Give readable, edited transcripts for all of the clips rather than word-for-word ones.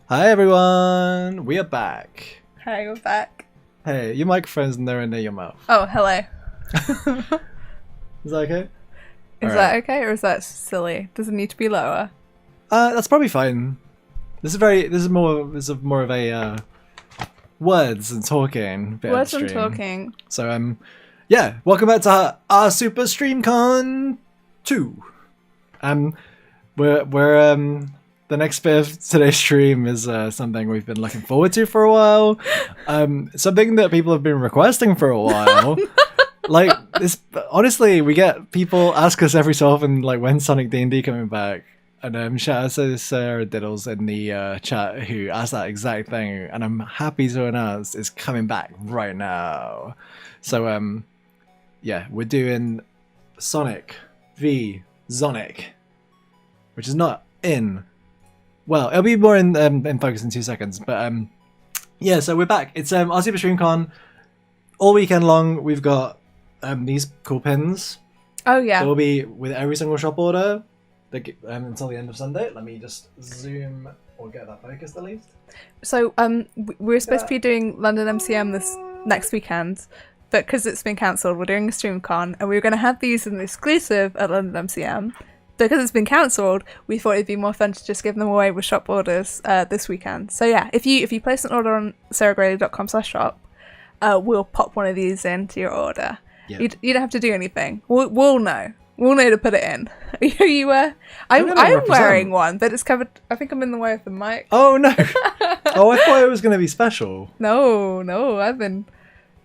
Hi everyone, we are back. Hi, we're back. Hey, your microphone's nowhere near your mouth. Oh, hello. Is that okay? Is that okay, or is that silly? Does it need to be lower? That's probably fine. This is more of a words and talking bit Words of the and stream. talking. So yeah, welcome back to our Super StreamCon 2. We're the next bit of today's stream is something we've been looking forward to for a while. Something that people have been requesting for a while. Like this, honestly, we get people ask us every so often, like, when's Sonic D&D coming back? And shout out to Sarah Diddles in the chat who asked that exact thing, and I'm happy to announce it's coming back right now. So yeah, we're doing Sonic v Zonic, which is not in. Well, it'll be more in focus in 2 seconds, but yeah. So we're back. It's our Super StreamCon all weekend long. We've got these cool pins. Oh yeah. It will be with every single shop order until the end of Sunday. Let me just zoom or get that focused at least. So we're supposed to be doing London MCM this next weekend, but because it's been cancelled, we're doing a StreamCon, and we were going to have these as an exclusive at London MCM. Because it's been cancelled, we thought it'd be more fun to just give them away with shop orders this weekend. So yeah, if you place an order on sarahgrayleigh.com/shop, we'll pop one of these into your order. Yep. You don't have to do anything. We'll know. We'll know to put it in. Are you I'm wearing one, but it's covered. I think I'm in the way of the mic. Oh no! Oh, I thought it was going to be special. No, I've been.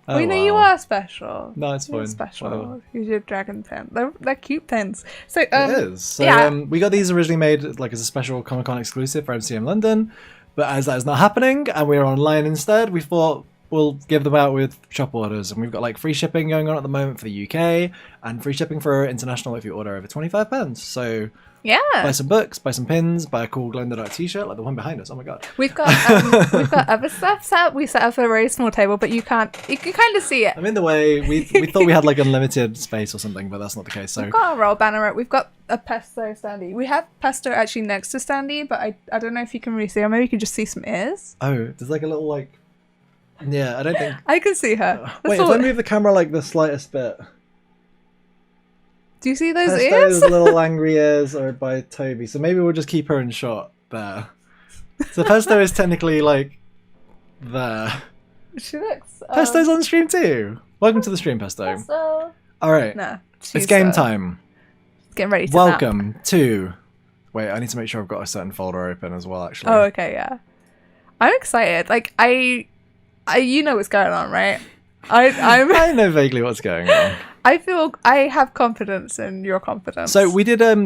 Oh, we know you are special. No, it's fine. You're special. Whatever. Use your dragon pen. They're cute pens. So it is. So yeah. We got these originally made like as a special Comic-Con exclusive for MCM London, but as that is not happening and we're online instead, we thought we'll give them out with shop orders, and we've got like free shipping going on at the moment for the UK and free shipping for international if you order over £25. So yeah, buy some books, buy some pins, buy a cool glow in the dark t-shirt like the one behind us. Oh my god. We've got other stuff set up. We set up a very small table, but you can kind of see it. I'm in the way. We thought we had like unlimited space or something, but that's not the case. So we've got a roll banner. We've got a pesto standee. We have pesto actually next to standee, but I don't know if you can really see, or maybe you can just see some ears. Oh, there's like a little like. Yeah, I don't think. I can see her. Wait, if I move the camera like the slightest bit. Do you see those Pesto's ears? little angry ears are by Toby, so maybe we'll just keep her in shot there. So Pesto is technically like there. She looks. Pesto's on stream too. Welcome to the stream, Pesto. Pesto. All right. No, it's game time. Getting ready to Welcome to. Wait, I need to make sure I've got a certain folder open as well. Actually. Oh, okay, yeah. I'm excited. Like I you know what's going on, right? I know vaguely what's going on. I feel I have confidence in your confidence. So we did a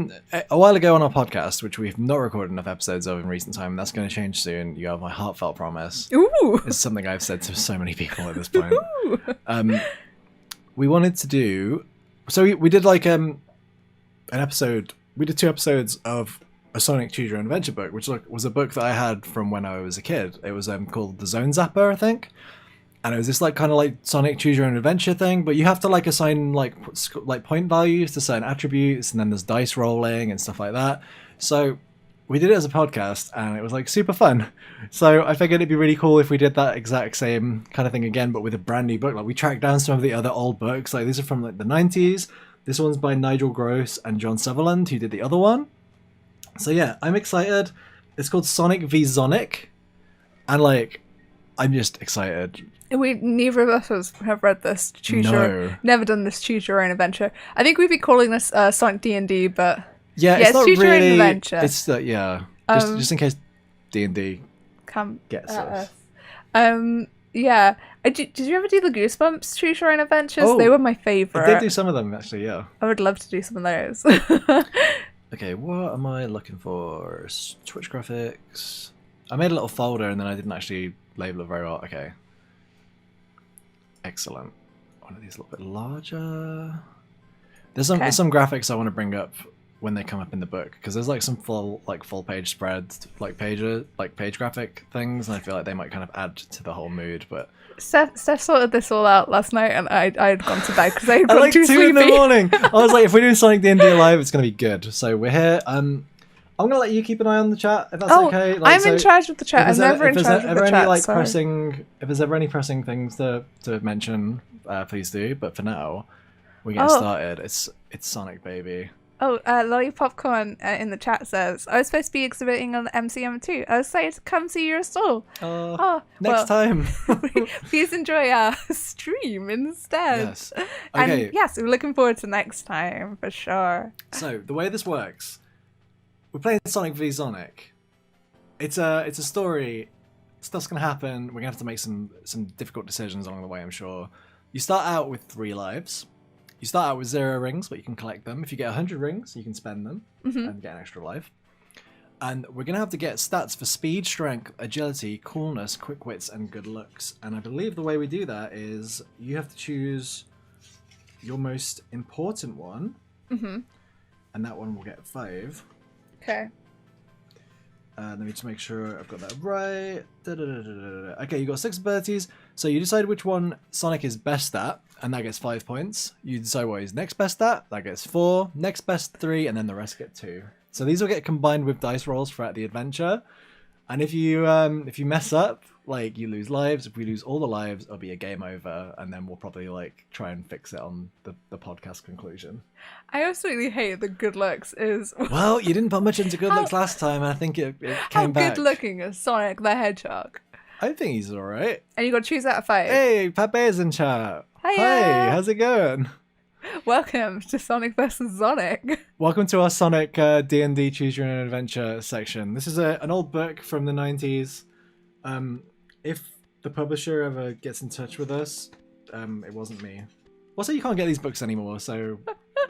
while ago on our podcast, which we've not recorded enough episodes of in recent time. That's going to change soon. You have my heartfelt promise. Ooh, it's something I've said to so many people at this point. We wanted to do. So we did like an episode. We did 2 episodes of a Sonic Choose Your Own Adventure book, which was a book that I had from when I was a kid. It was called The Zone Zapper, I think. And it was this like kind of like Sonic Choose Your Own Adventure thing, but you have to like assign like point values to certain attributes, and then there's dice rolling and stuff like that. So we did it as a podcast, and it was like super fun. So I figured it'd be really cool if we did that exact same kind of thing again, but with a brand new book. Like we tracked down some of the other old books. Like these are from like the 90s. This one's by Nigel Gross and John Sutherland, who did the other one. So yeah, I'm excited. It's called Sonic v Zonic, and like I'm just excited. Neither of us have read this. Never done this Choose Your Own Adventure. I think we'd be calling this Sonic D&D, but yeah, it's not Choose really. Your Own Adventure. It's just in case D&D gets us. Yeah. Did you ever do the Goosebumps Choose Your Own Adventures? Oh, they were my favorite. I did do some of them actually. Yeah. I would love to do some of those. Okay, what am I looking for? Twitch graphics. I made a little folder and then I didn't actually label it very well. Okay. Excellent. One of these a little bit larger. There's some graphics I want to bring up when they come up in the book, because there's like some full page spreads, like page graphic things, and I feel like they might kind of add to the whole mood. But Stef sorted this all out last night, and I had gone to bed because I had gone like too 2 sleepy. in the morning. I was like, if we're doing Sonic the D&D live, it's gonna be good. So we're here. I'm gonna let you keep an eye on the chat if that's Oh, okay. I'm in charge of the chat. I'm never in charge of the chat. If there's ever any pressing things to mention, please do. But for now, we're getting started. It's Sonic, baby. Oh, Lolly Popcorn in the chat says, I was supposed to be exhibiting on MCM too. I was excited to come see your stall. Next time. Please enjoy our stream instead. Yes. Okay. And yes, we're looking forward to next time for sure. So the way this works, we're playing Sonic v Zonic. It's a story. Stuff's gonna happen. We're gonna have to make some difficult decisions along the way, I'm sure. You start out with 3 lives. You start out with 0 rings, but you can collect them. If you get 100 rings, you can spend them and get an extra life. And we're going to have to get stats for speed, strength, agility, coolness, quick wits, and good looks. And I believe the way we do that is you have to choose your most important one. And that one will get 5. Okay. Let me just make sure I've got that right. Okay, you got 6 abilities. So you decide which one Sonic is best at, and that gets 5 points. You decide what he's next best at, that gets 4. Next best 3, and then the rest get 2. So these will get combined with dice rolls throughout the adventure. And if you mess up, like you lose lives. If we lose all the lives, it'll be a game over, and then we'll probably like try and fix it on the podcast conclusion. I absolutely hate the good looks is. Well, you didn't put much into good looks last time, and I think it came back. How good looking is Sonic the Hedgehog? I think he's alright. And you got to choose out of 5. Hey, Pepe's in chat. Hiya. Hey, how's it going? Welcome to Sonic vs. Sonic. Welcome to our Sonic D&D Choose Your Own Adventure section. This is an old book from the 90s. If the publisher ever gets in touch with us, it wasn't me. Also, you can't get these books anymore, so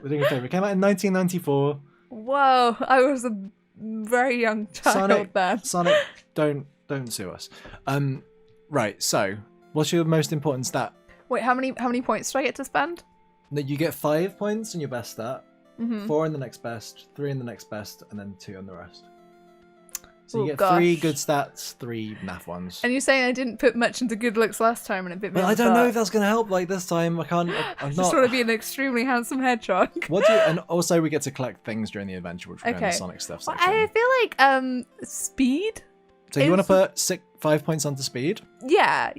we're doing a favour. It came out in 1994. Whoa, I was a very young child then. Sonic, don't sue us. Right, so what's your most important stat? Wait, how many points do I get to spend? No, you get 5 points in your best stat, 4 in the next best, 3 in the next best, and then 2 on the rest. So you get 3 good stats, 3 naff ones. And you're saying I didn't put much into good looks last time and it bit me. Well, I don't know if that's going to help. Like this time, I can't. I'm just want to be an extremely handsome hedgehog. And also we get to collect things during the adventure, which we're going to Sonic stuff section. I feel like speed. So you want to put 5 points onto speed? Yeah.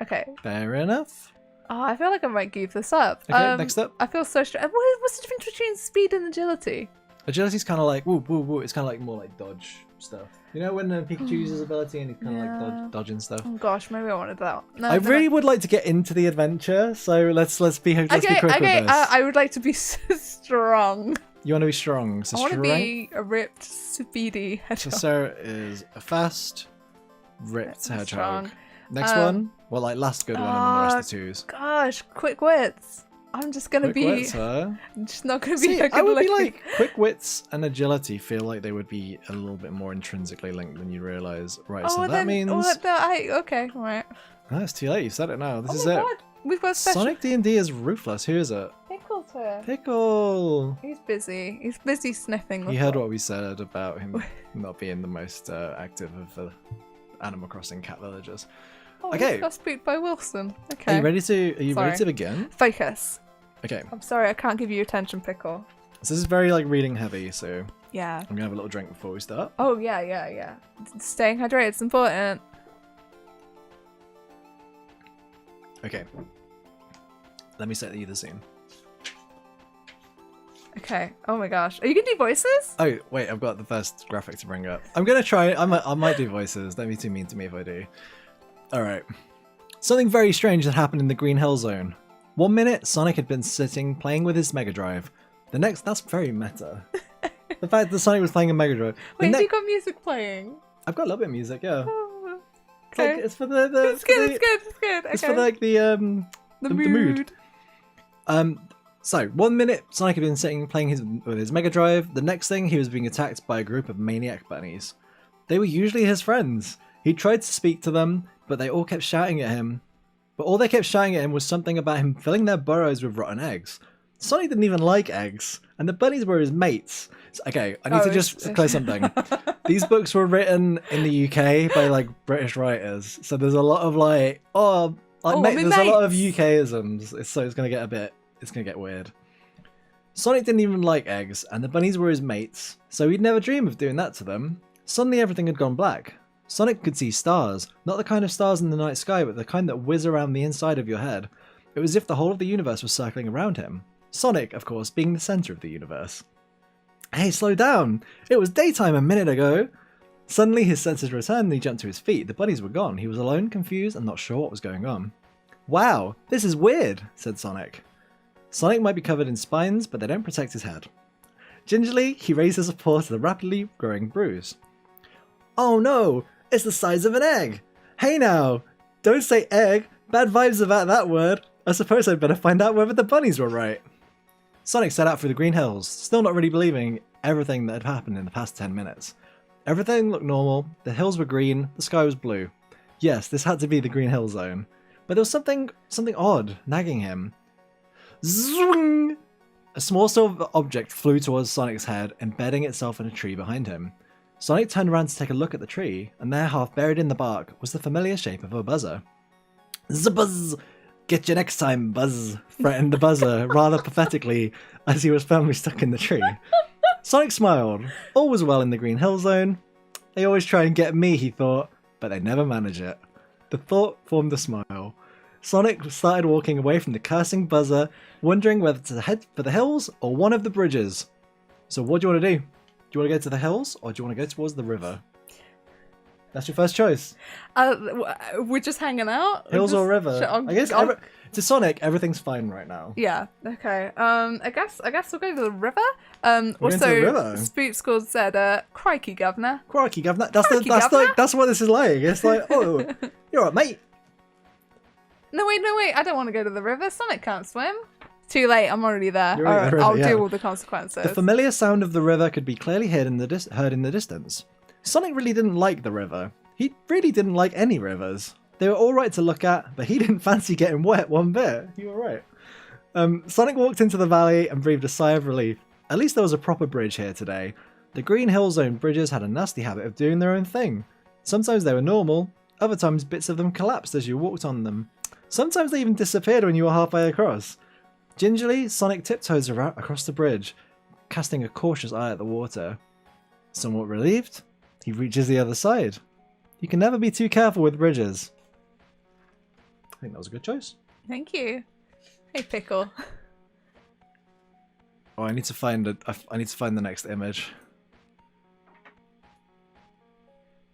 Okay. Fair enough. Oh, I feel like I might give this up. Okay, next up. I feel so stressed. What's the difference between speed and agility? Agility's kind of like woo woo woo. It's kind of like more like dodge stuff. You know when Pikachu uses ability and he's kind of like dodging stuff. Oh gosh, maybe I wanted that. No, I really would like to get into the adventure, so let's be quick with this. I would like to be strong. You want to be strong. So I want to be a ripped, speedy hedgehog. So Sarah is a fast, ripped hedgehog. Strong. Next one? Well, like last good one and then the rest of 2s. Gosh, quick wits. I'm just gonna quick be. Wits, huh? I'm just not gonna be. I would be like quick wits and agility. Feel like they would be a little bit more intrinsically linked than you realize. Right. So that means. Okay. All right. No, it's too late. You said it now. This is it. God. We've got special. Sonic D&D is ruthless. Who is it? Pickle's here. Pickle. He's busy. He's busy sniffing. He heard what we said about him not being the most active of the Animal Crossing cat villagers. Oh, okay. Got spooked by Wilson. Okay. Are you ready to begin? Focus. Okay. I'm sorry, I can't give you attention, Pickle. So this is very like reading heavy, so yeah. I'm gonna have a little drink before we start. Oh yeah. Staying hydrated is important. Okay. Let me set you the scene. Okay. Oh my gosh. Are you gonna do voices? Oh wait, I've got the first graphic to bring up. I'm gonna try. I might do voices. Don't be too mean to me if I do. All right. Something very strange that happened in the Green Hill Zone. 1 minute, Sonic had been sitting playing with his Mega Drive. The next, that's very meta. The fact that Sonic was playing a Mega Drive. Wait, have you got music playing? I've got a little bit of music, yeah. Oh, okay. It's for the It's good. Okay. It's for like the mood. So 1 minute, Sonic had been sitting playing with his Mega Drive. The next thing, he was being attacked by a group of maniac bunnies. They were usually his friends. He tried to speak to them, but they all kept shouting at him. But all they kept shouting at him was something about him filling their burrows with rotten eggs. Sonic didn't even like eggs, and the bunnies were his mates. So, okay, I need to just clear something. These books were written in the UK by like British writers, so there's a lot of there's a lot of UK-isms, so it's gonna get weird. Sonic didn't even like eggs, and the bunnies were his mates, so he'd never dream of doing that to them. Suddenly everything had gone black. Sonic could see stars, not the kind of stars in the night sky, but the kind that whiz around the inside of your head. It was as if the whole of the universe was circling around him. Sonic, of course, being the centre of the universe. Hey, slow down! It was daytime a minute ago! Suddenly his senses returned and he jumped to his feet. The bunnies were gone. He was alone, confused, and not sure what was going on. Wow, this is weird, said Sonic. Sonic might be covered in spines, but they don't protect his head. Gingerly, he raised his paw to the rapidly growing bruise. Oh no, it's the size of an egg! Hey now, don't say egg, bad vibes about that word. I suppose I'd better find out whether the bunnies were right. Sonic set out through the green hills, still not really believing everything that had happened in the past 10 minutes. Everything looked normal, the hills were green, the sky was blue. Yes, this had to be the Green Hill Zone. But there was something odd nagging him. Zwing! A small silver object flew towards Sonic's head, embedding itself in a tree behind him. Sonic turned around to take a look at the tree, and there, half buried in the bark, was the familiar shape of a buzzer. Zbuzz! Get you next time, Buzz, threatened the buzzer, rather pathetically, as he was firmly stuck in the tree. Sonic smiled. All was well in the Green Hill Zone. They always try and get me, he thought, but they never manage it. The thought formed a smile. Sonic started walking away from the cursing buzzer, wondering whether to head for the hills or one of the bridges. So what do you want to do? Do you want to go to the hills or do you want to go towards the river? That's your first choice. We're just hanging out? Hills or river? I guess to Sonic, everything's fine right now. Yeah, okay. I guess we'll go to the river. We're going to the river. Spook Squad said, crikey, governor. Crikey, governor. That's what this is like. It's like, oh, you're right, mate. No, wait. I don't want to go to the river. Sonic can't swim. Too late. I'm already there. You're right, I'll yeah. deal with the consequences. The familiar sound of the river could be clearly heard in the distance. Sonic really didn't like the river. He really didn't like any rivers. They were all right to look at, but he didn't fancy getting wet one bit. You were right. Sonic walked into the valley and breathed a sigh of relief. At least there was a proper bridge here today. The Green Hill Zone bridges had a nasty habit of doing their own thing. Sometimes they were normal, other times bits of them collapsed as you walked on them. Sometimes they even disappeared when you were halfway across. Gingerly, Sonic tiptoes across the bridge, casting a cautious eye at the water. Somewhat relieved, he reaches the other side. You can never be too careful with bridges. I think that was a good choice. Thank you. Hey, Pickle. Oh, I need to find the next image.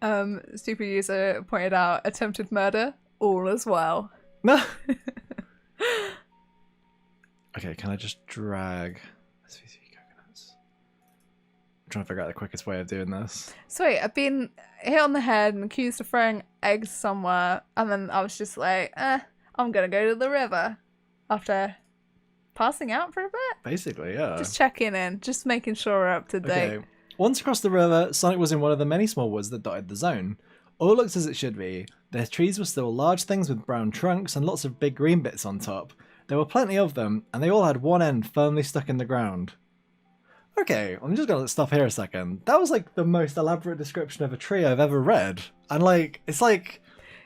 Super user pointed out attempted murder, all as well. No. Okay, can I just drag? Coconuts. I'm trying to figure out the quickest way of doing this. So wait, I've been hit on the head and accused of throwing eggs somewhere, and then I was just like, I'm gonna go to the river after passing out for a bit. Basically, yeah. Just checking in, just making sure we're up to date. Okay. Once across the river, Sonic was in one of the many small woods that dotted the zone. All looked as it should be. Their trees were still large things with brown trunks and lots of big green bits on top. There were plenty of them, and they all had one end firmly stuck in the ground. Okay, I'm just gonna stop here a second. That was like the most elaborate description of a tree I've ever read. And like, it's like,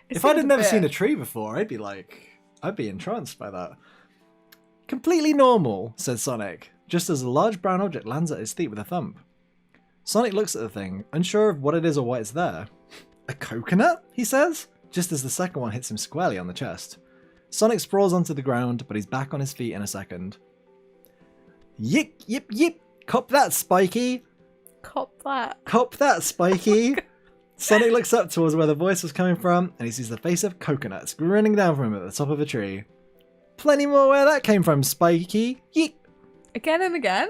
if I'd never seen a tree before, I'd be entranced by that. Completely normal, said Sonic, just as a large brown object lands at his feet with a thump. Sonic looks at the thing, unsure of what it is or why it's there. A coconut? He says, just as the second one hits him squarely on the chest. Sonic sprawls onto the ground, but he's back on his feet in a second. Yip, yip, yip! Cop that, Spiky! Cop that. Cop that, Spiky! Sonic looks up towards where the voice was coming from, and he sees the face of Coconut grinning down from him at the top of a tree. Plenty more where that came from, Spiky! Yip! Again and again?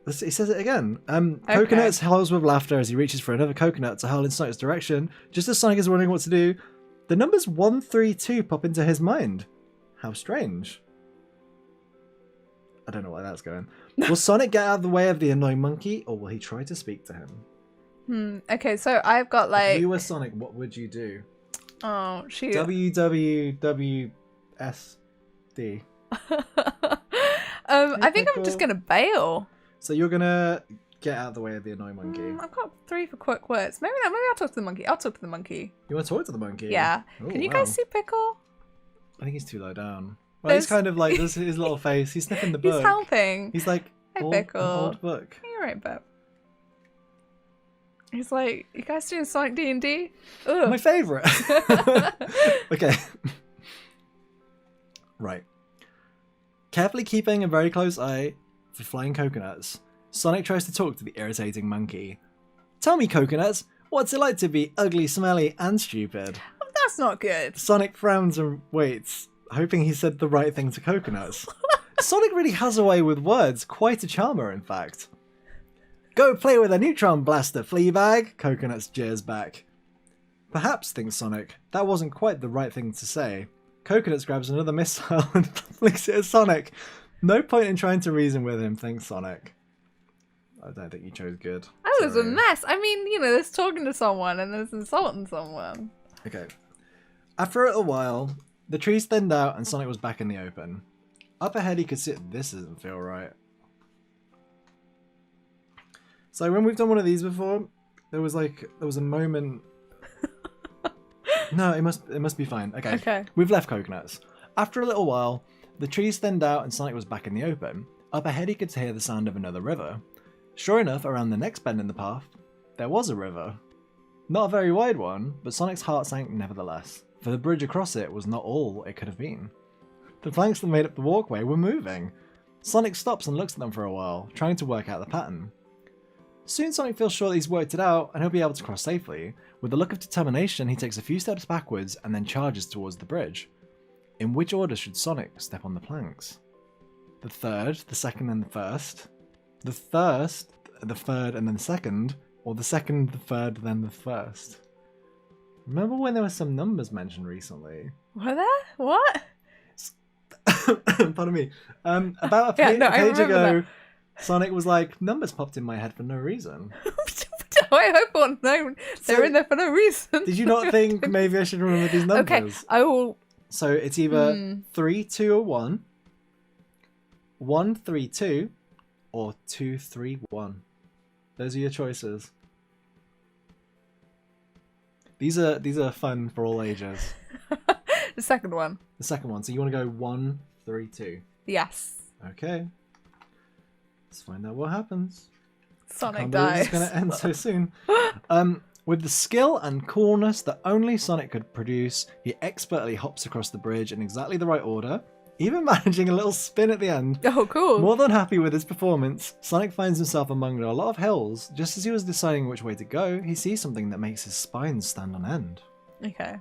He says it again. Coconut howls with laughter as he reaches for another coconut to hurl in Sonic's direction. Just as Sonic is wondering what to do, the numbers 132 pop into his mind. How strange. I don't know where that's going. Will Sonic get out of the way of the annoying monkey, or will he try to speak to him? Okay, so I've got like... If you were Sonic, what would you do? Oh, shoot. WWWSD. I think I'm just going to bail. So you're going to get out of the way of the annoying monkey. I've got 3 for quick words. Maybe I'll talk to the monkey. I'll talk to the monkey. You want to talk to the monkey? Yeah. Ooh, Can you guys see Pickle? I think he's too low down. Well, he's kind of like, this is his little face. He's sniffing the book. He's helping. He's like, Hey, An Pickle. old book. You're right, Beb. He's like, you guys doing Sonic D&D? Ugh. My favourite. Okay. Right. Carefully keeping a very close eye for flying coconuts, Sonic tries to talk to the irritating monkey. Tell me, coconuts, what's it like to be ugly, smelly, and stupid? That's not good. Sonic frowns and waits, hoping he said the right thing to coconuts. Sonic really has a way with words, quite a charmer, in fact. Go play with a neutron blaster, Fleabag, Coconuts jeers back. Perhaps, thinks Sonic, that wasn't quite the right thing to say. Coconuts grabs another missile and flicks it at Sonic. No point in trying to reason with him, thinks Sonic. I don't think you chose good. That was a Sorry. mess. I mean, you know, there's talking to someone and there's insulting someone. Okay. After a little while, the trees thinned out and Sonic was back in the open. Up ahead he could see... This doesn't feel right. So when we've done one of these before, there was a moment... No, it must be fine. Okay. Okay. We've left coconuts. After a little while, the trees thinned out and Sonic was back in the open. Up ahead he could hear the sound of another river. Sure enough, around the next bend in the path, there was a river. Not a very wide one, but Sonic's heart sank nevertheless, for the bridge across it was not all it could have been. The planks that made up the walkway were moving. Sonic stops and looks at them for a while, trying to work out the pattern. Soon Sonic feels sure that he's worked it out and he'll be able to cross safely. With a look of determination, he takes a few steps backwards and then charges towards the bridge. In which order should Sonic step on the planks? The third, the second and the first? The first, the third and then the second? Or the second, the third, then the first? Remember when there were some numbers mentioned recently? Were there? What? Pardon me. About a page ago, Sonic was like, numbers popped in my head for no reason. I hope on no, they're in there for no reason. Did you not think maybe I should remember these numbers? Okay, I will. So it's either 3, 2, or 1, 1, 3, 2, or 2, 3, 1. Those are your choices. These are fun for all ages. The second one. The second one. So you want to go 1, 3, 2. Yes. Okay. Let's find out what happens. Sonic Dies. It's dies. going to end so soon. With the skill and coolness that only Sonic could produce, he expertly hops across the bridge in exactly the right order, even managing a little spin at the end. Oh, cool. More than happy with his performance, Sonic finds himself among a lot of hills. Just as he was deciding which way to go, he sees something that makes his spine stand on end. Okay.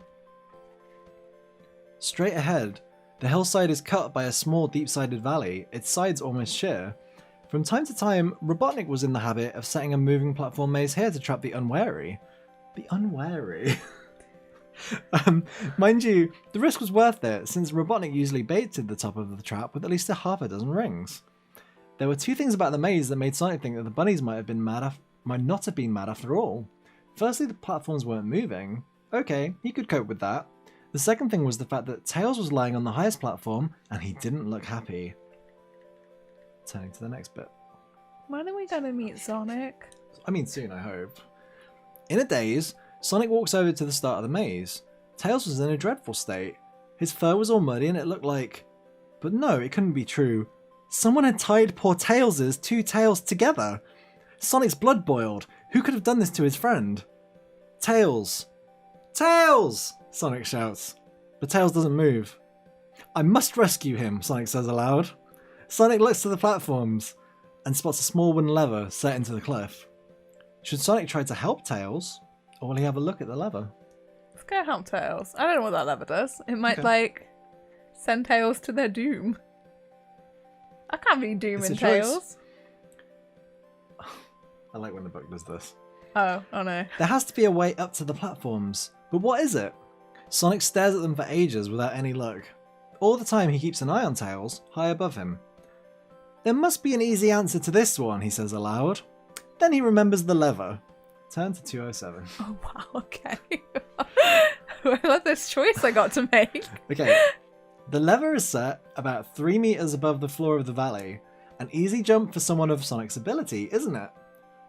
Straight ahead, the hillside is cut by a small deep-sided valley, its sides almost sheer. From time to time, Robotnik was in the habit of setting a moving platform maze here to trap the unwary. The unwary? Mind you, the risk was worth it, since Robotnik usually baited the top of the trap with at least a half a dozen rings. There were two things about the maze that made Sonic think that the bunnies might not have been mad after all. Firstly, the platforms weren't moving. Okay, he could cope with that. The second thing was the fact that Tails was lying on the highest platform, and he didn't look happy. Turning to the next bit. When are we gonna meet Sonic? I mean, soon, I hope. In a daze, Sonic walks over to the start of the maze. Tails was in a dreadful state. His fur was all muddy and it looked like... But no, it couldn't be true. Someone had tied poor Tails' two tails together. Sonic's blood boiled. Who could have done this to his friend? Tails! Tails! Sonic shouts. But Tails doesn't move. I must rescue him, Sonic says aloud. Sonic looks to the platforms and spots a small wooden lever set into the cliff. Should Sonic try to help Tails, or will he have a look at the lever? Let's go help Tails. I don't know what that lever does. It might, send Tails to their doom. I can't be dooming Tails. I like when the book does this. Oh no. There has to be a way up to the platforms, but what is it? Sonic stares at them for ages without any luck. All the time he keeps an eye on Tails, high above him. There must be an easy answer to this one, he says aloud. Then he remembers the lever. Turn to 207. Oh wow, okay. I love this choice I got to make. Okay. The lever is set about 3 meters above the floor of the valley. An easy jump for someone of Sonic's ability, isn't it?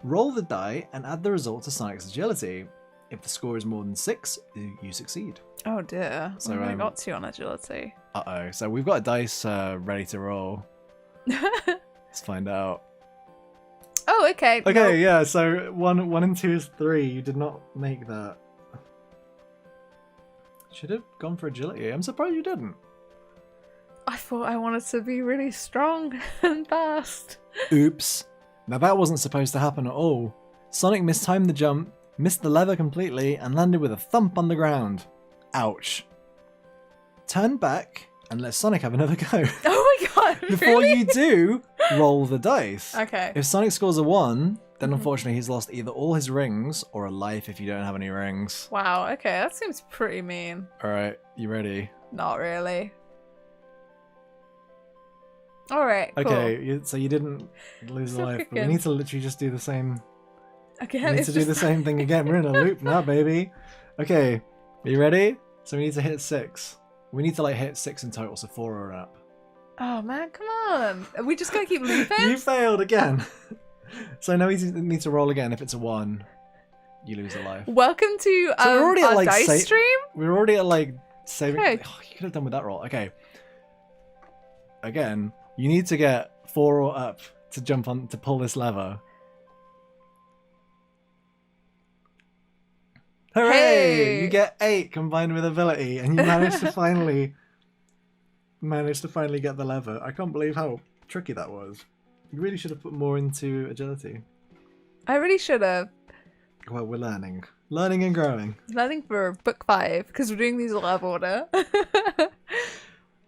Roll the die and add the result to Sonic's agility. If the score is more than 6, you succeed. Oh dear. So, I got 2 on agility. Uh-oh. So we've got a dice ready to roll. Let's find out. Oh, okay. Okay, Nope. yeah, so 1 and 2 is 3. You did not make that. Should have gone for agility. I'm surprised you didn't. I thought I wanted to be really strong and fast. Oops. Now that wasn't supposed to happen at all. Sonic mistimed the jump, missed the lever completely, and landed with a thump on the ground. Ouch. Turn back and let Sonic have another go. Oh my god, Before really? you do, roll the dice. Okay. If Sonic scores a 1, then unfortunately he's lost either all his rings or a life if you don't have any rings. Wow, okay, that seems pretty mean. Alright, you ready? Not really. Alright, cool. Okay, so you didn't lose a Still life, but we kicking. need to literally just do the same. Again, We need it's to do the just- same thing again. We're in a loop now, baby. Okay, are you ready? So we need to hit 6. We need to like hit 6 in total, so 4 or up. Oh man, come on. Are we just gonna keep looping? You failed again. So now we need to roll again. If it's a 1, you lose a life. Welcome to So we're already at, our like, dice stream. We're already at like saving. Okay. Oh, you could have done with that roll. Okay. Again, you need to get 4 or up to jump on to pull this lever. Hooray! Hey! You get 8 combined with ability, and you managed to finally get the lever. I can't believe how tricky that was. You really should have put more into agility. I really should have. Well, we're learning and growing. Learning for book 5 because we're doing these in love order.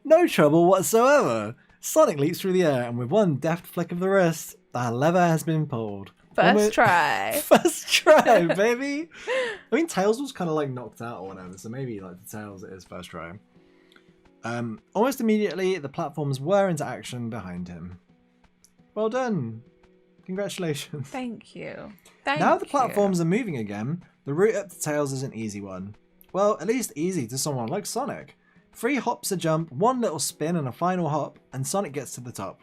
No trouble whatsoever. Sonic leaps through the air, and with one deft flick of the wrist, the lever has been pulled. First try. First try, baby. I mean, Tails was kind of like knocked out or whatever, so maybe like the Tails it is first try. Almost immediately, the platforms were into action behind him. Well done. Congratulations. Thank you. Now the platforms are moving again, the route up to Tails is an easy one. Well, at least easy to someone like Sonic. 3 hops a jump, 1 little spin and a final hop, and Sonic gets to the top.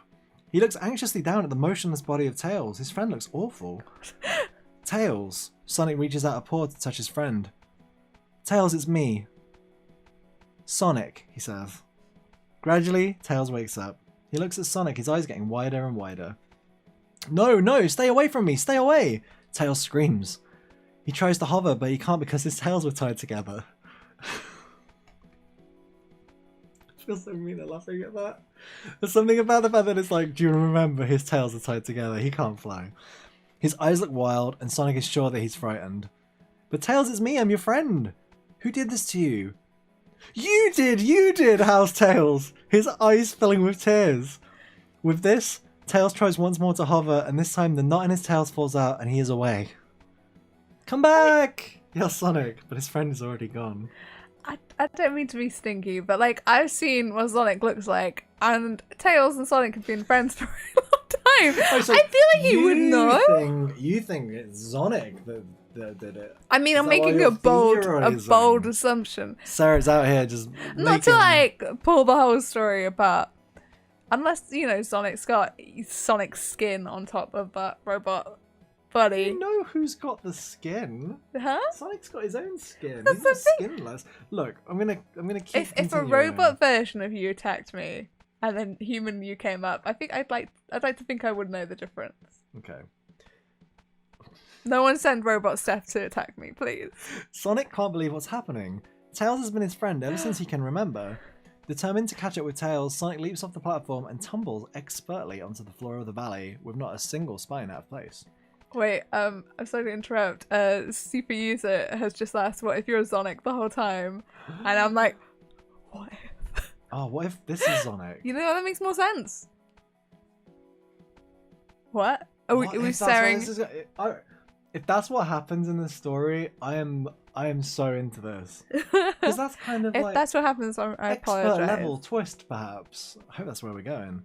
He looks anxiously down at the motionless body of Tails. His friend looks awful. Tails. Sonic reaches out a paw to touch his friend. Tails, it's me. Sonic, he says. Gradually, Tails wakes up. He looks at Sonic, his eyes getting wider and wider. No, no, stay away from me, stay away! Tails screams. He tries to hover, but he can't because his tails were tied together. I feel so mean at laughing at that. There's something about the fact that it's like, do you remember his tails are tied together? He can't fly. His eyes look wild, and Sonic is sure that he's frightened. But Tails, it's me, I'm your friend. Who did this to you? You did, howls Tails, his eyes filling with tears. With this, Tails tries once more to hover, and this time the knot in his tails falls out and he is away. Come back! Yells Sonic, but his friend is already gone. I don't mean to be stinky, but like I've seen what Sonic looks like, and Tails and Sonic have been friends for a long time. Oh, so I feel like you would know. You think it's Sonic that did it. I mean, Is I'm that why making you're a bold theorising? assumption. Sarah's out here just Not to like pull the whole story apart. Unless, you know, Sonic's got Sonic's skin on top of that robot body. You know who's got the skin? Huh? Sonic's got his own skin. That's He's not the thing. skinless. Look, I'm gonna keep. If a continuing. robot version of you attacked me and then human you came up, I think I'd like to think I would know the difference. Okay. No one send robot Stef to attack me, please. Sonic can't believe what's happening. Tails has been his friend ever since he can remember. Determined to catch up with Tails, Sonic leaps off the platform and tumbles expertly onto the floor of the valley with not a single spine out of place. Wait, I'm sorry to interrupt. Super User has just asked, what if you're Sonic the whole time? And I'm like, what if? Oh, what if this is Sonic? You know, that makes more sense. What? Are What we if that's staring? what this is- if that's what happens in this story, I am so into this. Because that's kind of If like that's what happens, I expert apologize. level twist, perhaps. I hope that's where we're going.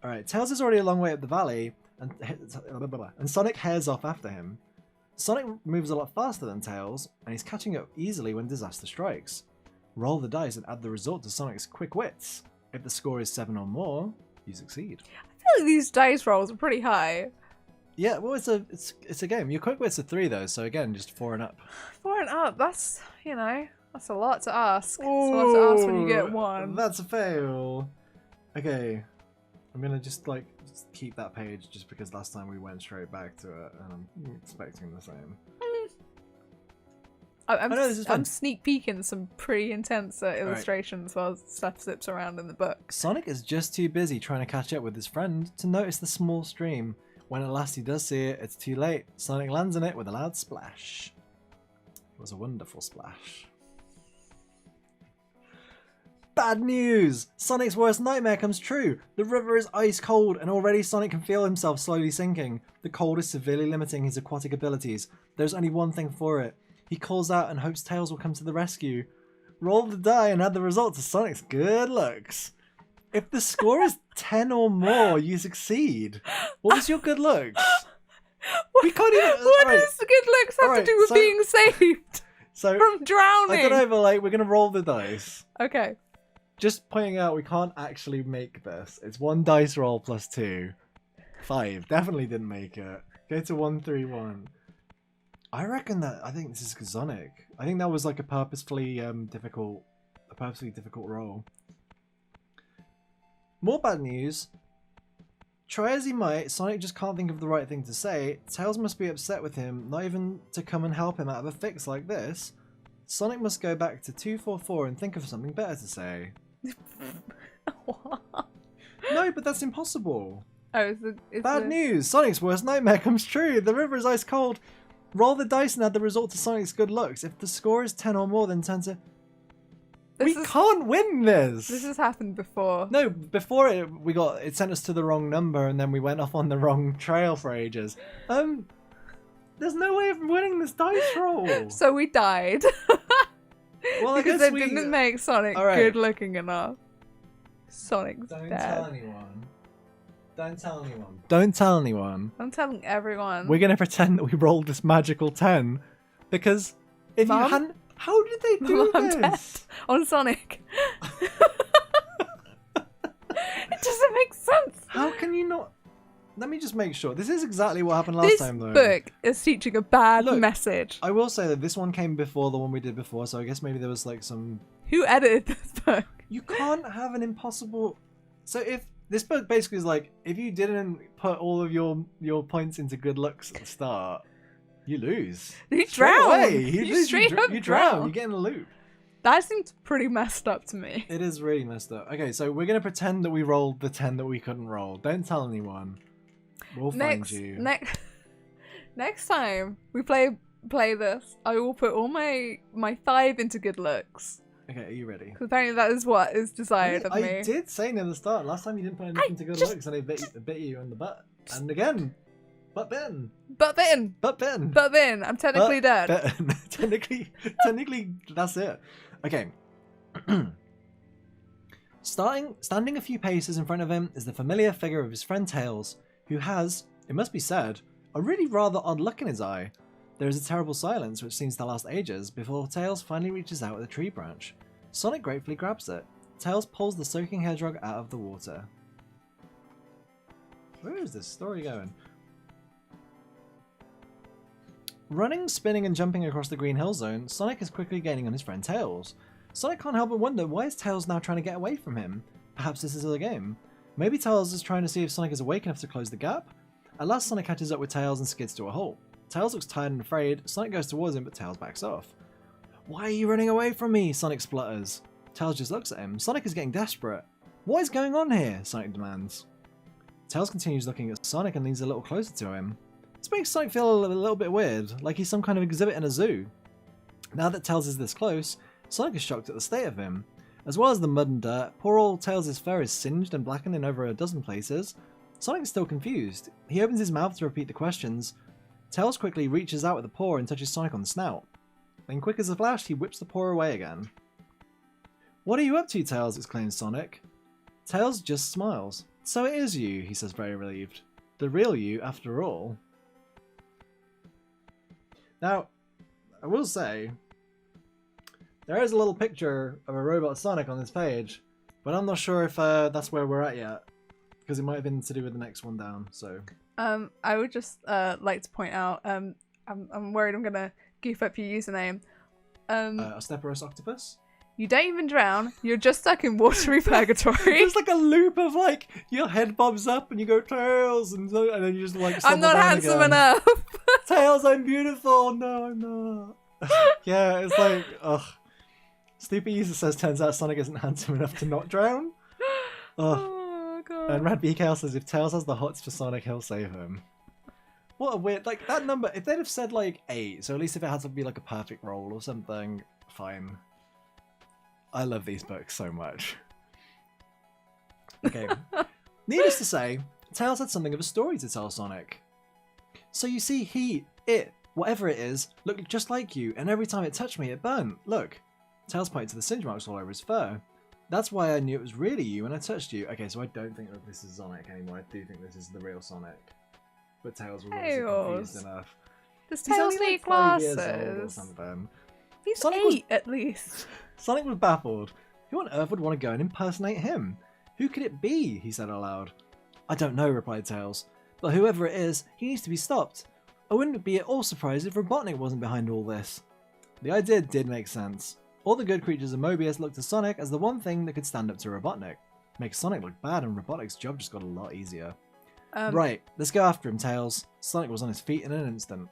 Alright, Tails is already a long way up the valley, and Sonic hares off after him. Sonic moves a lot faster than Tails, and he's catching up easily when disaster strikes. Roll the dice and add the result to Sonic's quick wits. If the score is 7 or more, you succeed. I feel like these dice rolls are pretty high. Yeah, well, it's a game. Your quick wits are 3 though, so again, just 4 and up. 4 and up, that's, you know, that's a lot to ask. It's a lot to ask when you get 1. That's a fail. Okay. I'm gonna just keep that page just because last time we went straight back to it, and I'm expecting the same. I'm sneak peeking some pretty intense illustrations while Stef zips around in the book. Sonic is just too busy trying to catch up with his friend to notice the small stream. When at last he does see it, it's too late. Sonic lands in it with a loud splash. It was a wonderful splash. Bad news! Sonic's worst nightmare comes true. The river is ice cold, and already Sonic can feel himself slowly sinking. The cold is severely limiting his aquatic abilities. There's only one thing for it. He calls out and hopes Tails will come to the rescue. Roll the die and add the result to Sonic's good looks. If the score is 10 or more, you succeed. What was your good looks? We can't even. What does the good looks have to do with being saved from drowning? I don't know, but we're gonna roll the dice. Okay. Just pointing out, we can't actually make this. It's 1 dice roll plus 2. 5. Definitely didn't make it. Go to 1, 3, 1. I think this is Zonic. I think that was like a purposefully difficult roll. More bad news. Try as he might, Sonic just can't think of the right thing to say. Tails must be upset with him, not even to come and help him out of a fix like this. Sonic must go back to 244 and think of something better to say. No, but that's impossible. Oh, bad news! Sonic's worst nightmare comes true. The river is ice cold. Roll the dice and add the result to Sonic's good looks. If the score is 10 or more, then turn to... We can't win this! This has happened before. No, before it sent us to the wrong number and then we went off on the wrong trail for ages. There's no way of winning this dice roll. So we died. Well, because they didn't make Sonic good looking enough. Sonic's dead. Don't tell anyone. Don't tell anyone. Don't tell anyone. I'm telling everyone. We're gonna pretend that we rolled this magical 10 because if you hadn't, how did they do this on Sonic? It doesn't make sense. How can you not? Let me just make sure. This is exactly what happened last time, though. This book is teaching a bad message. I will say that this one came before the one we did before, so I guess maybe there was like some... Who edited this book? You can't have an impossible... So if... This book basically is like, if you didn't put all of your points into good looks at the start, you lose. You drown. You drown. You get in a loop. That seems pretty messed up to me. It is really messed up. Okay, so we're going to pretend that we rolled the 10 that we couldn't roll. Don't tell anyone. We'll find you. Next time we play this, I will put all my 5 into good looks. Okay, are you ready? Because apparently that is what is desired of me. I did say near the start. Last time you didn't put anything into good looks and I bit you on the butt. And again, butt bitten. Butt bitten. Butt bitten. Butt bitten. I'm technically dead. technically, that's it. Okay. Standing a few paces in front of him is the familiar figure of his friend Tails, who has, it must be said, a really rather odd look in his eye. There is a terrible silence which seems to last ages before Tails finally reaches out with a tree branch. Sonic gratefully grabs it. Tails pulls the soaking hedgehog out of the water. Where is this story going? Running, spinning and jumping across the green hill zone, Sonic is quickly gaining on his friend Tails. Sonic can't help but wonder, why is Tails now trying to get away from him? Perhaps this is a game. Maybe Tails is trying to see if Sonic is awake enough to close the gap? At last Sonic catches up with Tails and skids to a halt. Tails looks tired and afraid. Sonic goes towards him, but Tails backs off. Why are you running away from me? Sonic splutters. Tails just looks at him. Sonic is getting desperate. What is going on here? Sonic demands. Tails continues looking at Sonic and leans a little closer to him. This makes Sonic feel a little bit weird, like he's some kind of exhibit in a zoo. Now that Tails is this close, Sonic is shocked at the state of him. As well as the mud and dirt, poor old Tails' fur is singed and blackened in over a dozen places. Sonic is still confused. He opens his mouth to repeat the questions. Tails quickly reaches out with a paw and touches Sonic on the snout. Then quick as a flash, he whips the paw away again. What are you up to, Tails? Exclaims Sonic. Tails just smiles. So it is you, he says very relieved. The real you, after all. Now, I will say, there is a little picture of a robot Sonic on this page, but I'm not sure if that's where we're at yet, because it might have been to do with the next one down, so... I would just like to point out, I'm worried I'm gonna goof up your username. Osteporous Octopus? You don't even drown. You're just stuck in watery purgatory. There's like a loop of like your head bobs up and you go Tails, and then you just like. I'm not handsome enough. Tails, I'm beautiful. No, I'm not. Yeah, it's like, ugh. Sleepy User says, turns out Sonic isn't handsome enough to not drown. Ugh. Oh god. And Rad BKL says, if Tails has the hots for Sonic, he'll save him. What a weird, like that number, if they'd have said like 8, so at least if it had to be like a perfect roll or something, fine. I love these books so much. Okay. Needless to say, Tails had something of a story to tell Sonic. So you see, it, whatever it is, looked just like you, and every time it touched me, it burnt. Look. Tails pointed to the singe marks all over his fur. That's why I knew it was really you when I touched you. Okay, so I don't think that this is Sonic anymore. I do think this is the real Sonic. But Tails was obviously confused enough. Does Tails need glasses? He's Sonic 8 at least. Sonic was baffled. Who on earth would want to go and impersonate him? Who could it be? He said aloud. I don't know, replied Tails. But whoever it is, he needs to be stopped. I wouldn't be at all surprised if Robotnik wasn't behind all this. The idea did make sense. All the good creatures of Mobius looked to Sonic as the one thing that could stand up to Robotnik. Makes Sonic look bad and Robotnik's job just got a lot easier. Right, let's go after him, Tails. Sonic was on his feet in an instant.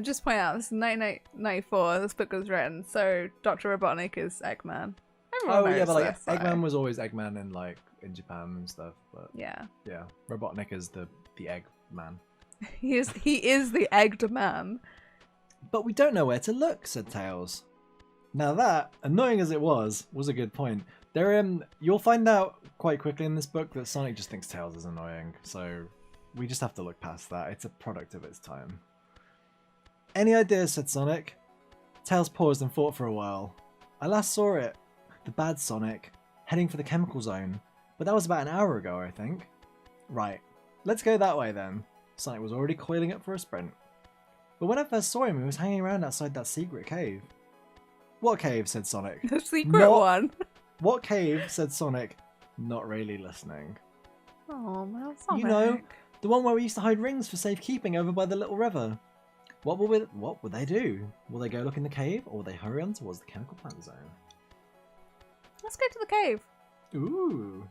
Just point out, this is 1994, this book was written, so Dr. Robotnik is Eggman. Everyone knows but like this, Eggman was always Eggman in Japan and stuff, but yeah. Robotnik is the egg man. He is the egged man. But we don't know where to look, said Tails. Now that, annoying as it was a good point. You'll find out quite quickly in this book that Sonic just thinks Tails is annoying, so we just have to look past that. It's a product of its time. Any ideas, said Sonic. Tails paused and thought for a while. I last saw it, the bad Sonic, heading for the chemical zone, but that was about an hour ago, I think. Right, let's go that way then. Sonic was already coiling up for a sprint. But when I first saw him, he was hanging around outside that secret cave. What cave? Said Sonic. The secret one. What cave? Said Sonic, not really listening. Oh, man, Sonic. You know, the one where we used to hide rings for safekeeping over by the little river. What would they do? Will they go look in the cave, or will they hurry on towards the chemical plant zone? Let's go to the cave. Ooh.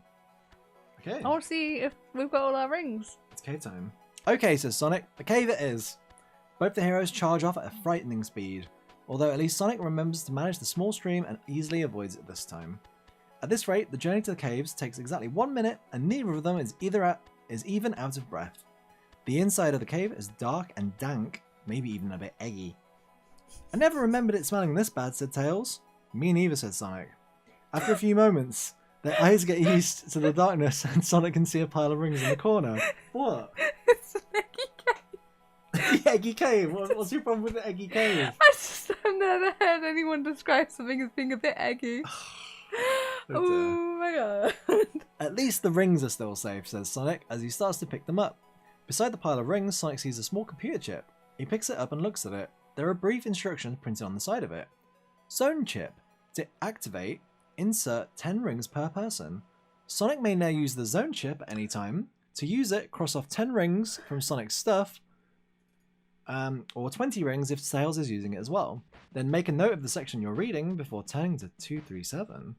Okay. I want to see if we've got all our rings. It's cave time. Okay, says Sonic. The cave it is. Both the heroes charge off at a frightening speed. Although at least Sonic remembers to manage the small stream and easily avoids it this time. At this rate, the journey to the caves takes exactly 1 minute, and neither of them is even out of breath. The inside of the cave is dark and dank, maybe even a bit eggy. I never remembered it smelling this bad, said Tails. Me neither, said Sonic. After a few moments, their eyes get used to the darkness, and Sonic can see a pile of rings in the corner. What? It's an eggy cave. The eggy cave? What's your problem with the eggy cave? I've never heard anyone describe something as being a bit eggy. Oh my god. At least the rings are still safe, says Sonic, as he starts to pick them up. Beside the pile of rings, Sonic sees a small computer chip. He picks it up and looks at it. There are brief instructions printed on the side of it. Zone chip. To activate, insert 10 rings per person. Sonic may now use the zone chip at any time. To use it, cross off 10 rings from Sonic's stuff, or 20 rings if Tails is using it as well. Then make a note of the section you're reading before turning to 237.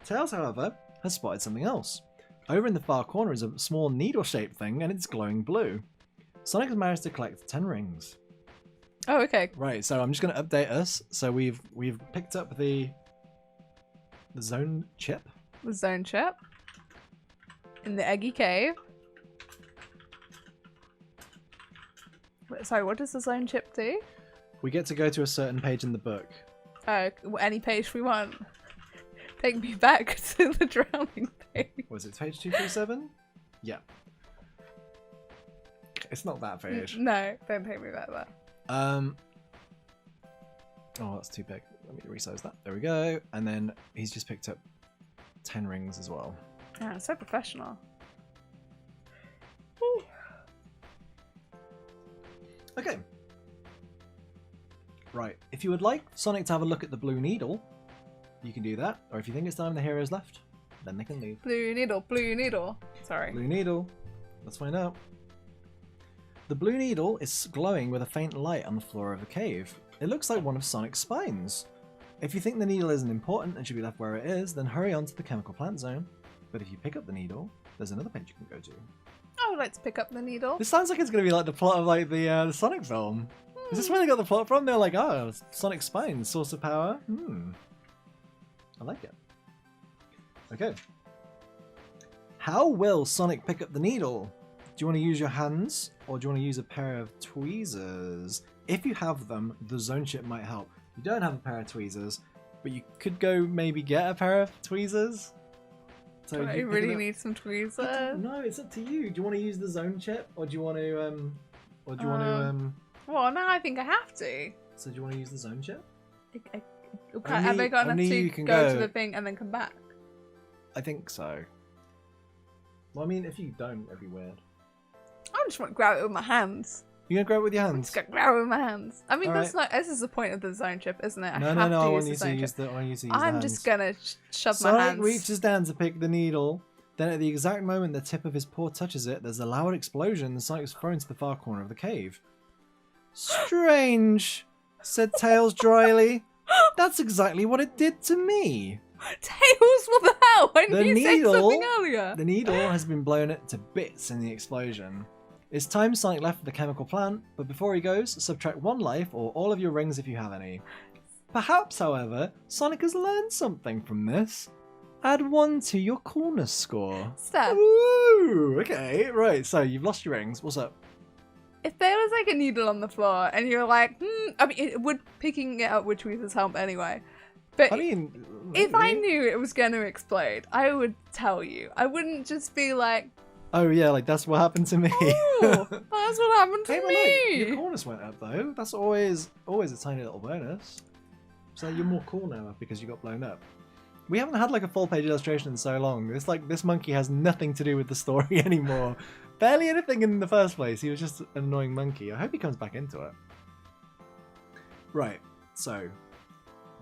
Tails, however, has spotted something else. Over in the far corner is a small needle-shaped thing, and it's glowing blue. Sonic has managed to collect 10 rings. Oh, okay. Right, so I'm just going to update us. So we've picked up the zone chip. The zone chip. In the eggy cave. Wait, sorry, what does the zone chip do? We get to go to a certain page in the book. Oh, any page we want. Take me back to the drowning page. Was it page 237? Yeah. It's not that page. No, don't take me back there. Oh, that's too big. Let me resize that. There we go. And then he's just picked up 10 rings as well. Yeah, it's so professional. Ooh. Okay. Right. If you would like Sonic to have a look at the blue needle, you can do that. Or if you think it's time the heroes left, then they can leave. Blue needle, blue needle. Sorry. Blue needle. Let's find out. The blue needle is glowing with a faint light on the floor of the cave. It looks like one of Sonic's spines. If you think the needle isn't important and should be left where it is, then hurry on to the chemical plant zone. But if you pick up the needle, there's another page you can go to. I would like to pick up the needle. This sounds like it's going to be like the plot of like the Sonic film. Is this where they got the plot from? They're like, oh, Sonic spine, source of power. I like it. Okay. How will Sonic pick up the needle? Do you want to use your hands or do you want to use a pair of tweezers? If you have them, the zone chip might help. You don't have a pair of tweezers, but you could go maybe get a pair of tweezers. So I really need some tweezers. No, it's up to you. Do you want to use the zone chip or do you want to Well, now I think I have to. So do you want to use the zone chip? Have I got enough to go to the thing and then come back? I think so. Well, I mean, if you don't, it'd be weird. I just want to grab it with my hands. You gonna grab it with your hands? Just grab it with my hands. I mean, This is the point of the zone chip, isn't it? No. I want you to use the hands. I'm just gonna shove my Sonic hands. reaches down to pick the needle. Then, at the exact moment the tip of his paw touches it, there's a loud explosion, and Sonic is thrown to the far corner of the cave. Strange, said Tails dryly. That's exactly what it did to me. Tails, what the hell? I The knew you said something earlier. The needle has been blown to bits in the explosion. It's time Sonic left for the chemical plant, but before he goes, subtract 1 life or all of your rings if you have any. Perhaps, however, Sonic has learned something from this. Add 1 to your coolness score. Stef. Ooh, okay, right, so you've lost your rings. What's up? If there was like a needle on the floor and you were like, I mean, it would picking it up with tweezers help anyway. But I mean, if I knew it was going to explode, I would tell you. I wouldn't just be like, oh yeah, like that's what happened to me. oh, that's what happened to Hey, but me. look, your coolness went up though. That's always a tiny little bonus. So you're more cool now because you got blown up. We haven't had like a full page illustration in so long. It's like this monkey has nothing to do with the story anymore. Barely anything in the first place. He was just an annoying monkey. I hope he comes back into it. Right, so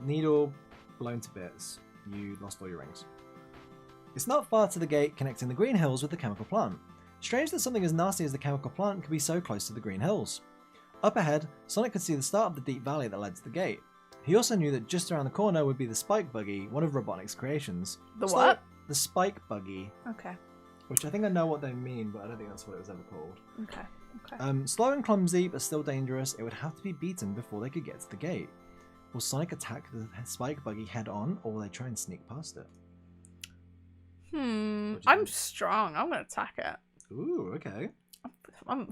needle blown to bits. You lost all your rings. It's not far to the gate connecting the Green Hills with the chemical plant. Strange that something as nasty as the chemical plant could be so close to the Green Hills. Up ahead, Sonic could see the start of the deep valley that led to the gate. He also knew that just around the corner would be the Spike Buggy, one of Robotnik's creations. The what? The Spike Buggy. Okay. Which I think I know what they mean, but I don't think that's what it was ever called. Okay. Slow and clumsy, but still dangerous, it would have to be beaten before they could get to the gate. Will Sonic attack the Spike Buggy head on, or will they try and sneak past it? I'm strong. I'm gonna attack it. Ooh, okay. I'm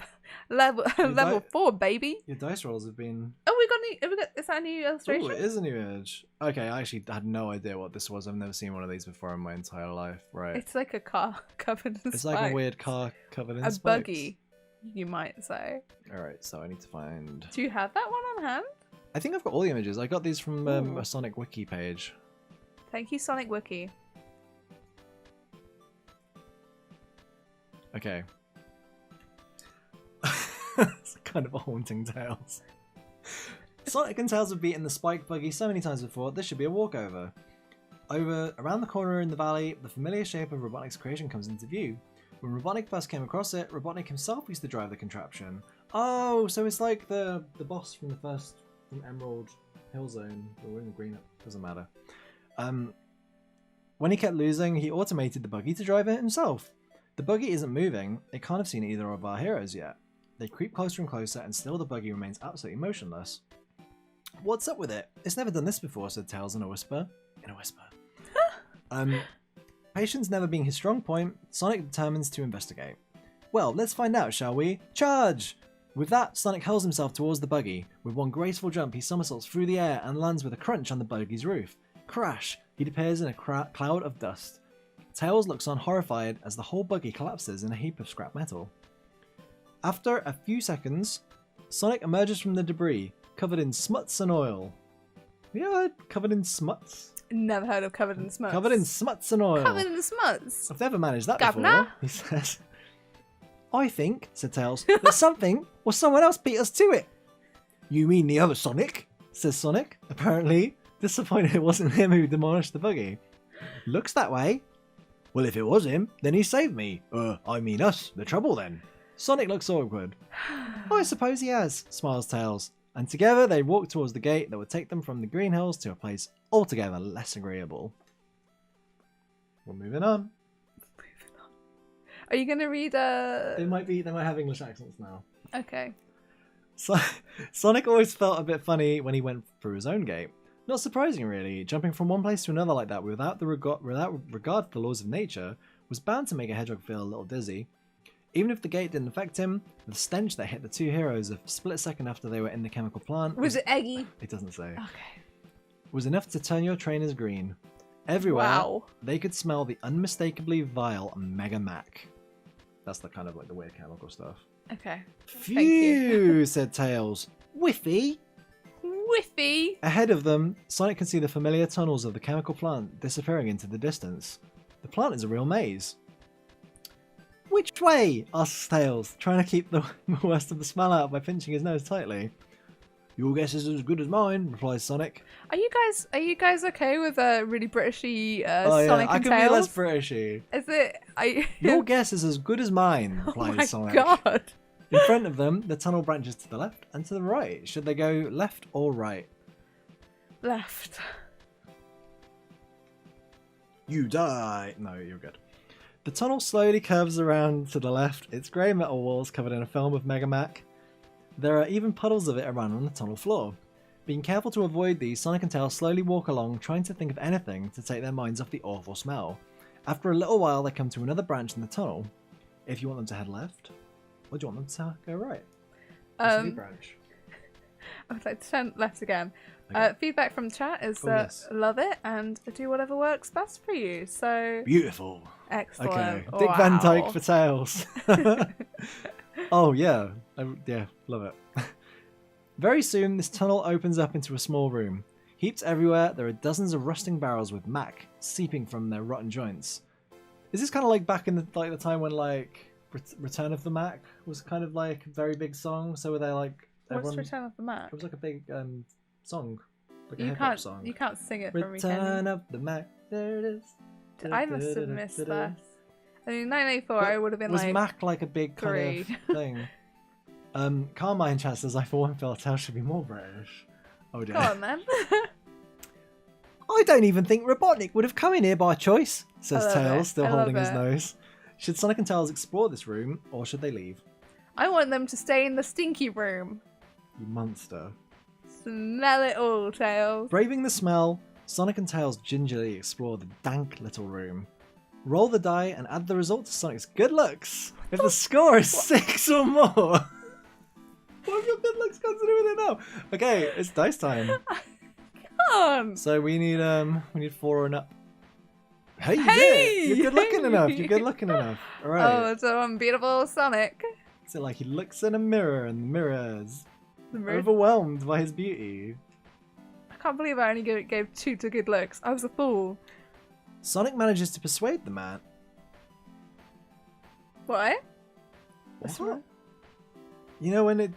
level 4, baby. Your dice rolls have been... Oh, we got. Is that a new illustration? Oh, it is a new image. Okay, I actually had no idea what this was. I've never seen one of these before in my entire life. Right. It's like a car covered in spikes. It's like a weird car covered in spikes. A buggy, you might say. Alright, so I need to find... Do you have that one on hand? I think I've got all the images. I got these from a Sonic Wiki page. Thank you, Sonic Wiki. Okay. It's kind of a haunting Tails. Sonic and Tails have beaten the Spike Buggy so many times before, this should be a walkover. Around the corner in the valley, the familiar shape of Robotnik's creation comes into view. When Robotnik first came across it, Robotnik himself used to drive the contraption. Oh, so it's like the boss from from Emerald Hill Zone. We're in the green, doesn't matter. When he kept losing, he automated the buggy to drive it himself. The buggy isn't moving, it can't have seen either of our heroes yet. They creep closer and closer, and still the buggy remains absolutely motionless. What's up with it? It's never done this before, said Tails in a whisper. Patience never being his strong point, Sonic determines to investigate. Well, let's find out, shall we? Charge! With that, Sonic hurls himself towards the buggy. With one graceful jump, he somersaults through the air and lands with a crunch on the buggy's roof. Crash! He appears in a cloud of dust. Tails looks on horrified as the whole buggy collapses in a heap of scrap metal. After a few seconds, Sonic emerges from the debris, covered in smuts and oil. Have you ever heard covered in smuts? Never heard of covered in smuts. Covered in smuts and oil. Covered in smuts. I've never managed that Governor? before, he says. I think, said Tails, that something or someone else beat us to it. You mean the other Sonic? Says Sonic, apparently disappointed it wasn't him who demolished the buggy. Looks that way. Well, if it was him, then he saved me. I mean us, the trouble then. Sonic looks awkward. I suppose he has, smiles Tails. And together they walked towards the gate that would take them from the Green Hills to a place altogether less agreeable. We're moving on. Are you going to read They might have English accents now. Okay. So, Sonic always felt a bit funny when he went through his own gate. Not surprising, really. Jumping from one place to another like that without regard for the laws of nature was bound to make a hedgehog feel a little dizzy. Even if the gate didn't affect him, the stench that hit the two heroes a split second after they were in the chemical plant Was it eggy? It doesn't say. Okay. Was enough to turn your trainers green. Everywhere, Wow. they could smell the unmistakably vile Mega Mac. That's the kind of like the weird chemical stuff. Okay. Phew, said Tails. Whiffy. Whiffy. Ahead of them, Sonic can see the familiar tunnels of the chemical plant disappearing into the distance. The plant is a real maze. Which way? Asks Tails, trying to keep the worst of the smell out by pinching his nose tightly. Your guess is as good as mine, replies Sonic. Are you guys okay with a really Britishy Oh Sonic yeah, I and can Tails? be less Britishy. Is it? Your guess is as good as mine, replies Oh my Sonic. god. In front of them, the tunnel branches to the left and to the right. Should they go left or right? Left. You die! No, you're good. The tunnel slowly curves around to the left, its grey metal walls covered in a film of Mega Mac. There are even puddles of it around on the tunnel floor. Being careful to avoid these, Sonic and Tails slowly walk along, trying to think of anything to take their minds off the awful smell. After a little while, they come to another branch in the tunnel. If you want them to head left, or do you want them to go right? What's the new branch? I would like to turn left again. Okay. Feedback from chat is yes. love it and do whatever works best for you. So Beautiful. excellent. Okay, Dick Van Dyke for Tails. Oh yeah, yeah, love it. Very soon, this tunnel opens up into a small room. Heaps everywhere, there are dozens of rusting barrels with Mac seeping from their rotten joints. Is this kind of like back in the time when like Return of the Mac was kind of like a very big song? So were they like What's Return of the Mac? It was like a big song, like a You hip hop can't. song. You can't sing it from me. Can Return of the Mac, there it is. you? I must have missed that. I mean, 1984, I would have been was like. Mac like a big kind three. of thing? Carmine chat says, I for one feel Tails should be more British. Oh dear. Go on then. I don't even think Robotnik would have come in here by choice, says I love Tails, it. still I holding love his it. nose. Should Sonic and Tails explore this room, or should they leave? I want them to stay in the stinky room. You monster. Smell it all, Tails. Braving the smell, Sonic and Tails gingerly explore the dank little room. Roll the die and add the result to Sonic's good looks. If the score is 6 or more. What have your good looks got to do with it now? Okay, it's dice time. Come on. So we need 4 and up. Hey, you did Hey! it. You're good looking enough. You're good looking enough. All right. Oh, it's an unbeatable Sonic. So like he looks in a mirror and the mirror is The mirror- overwhelmed by his beauty. I can't believe I only gave 2 to good looks. I was a fool. Sonic manages to persuade the man. What? What? You know when it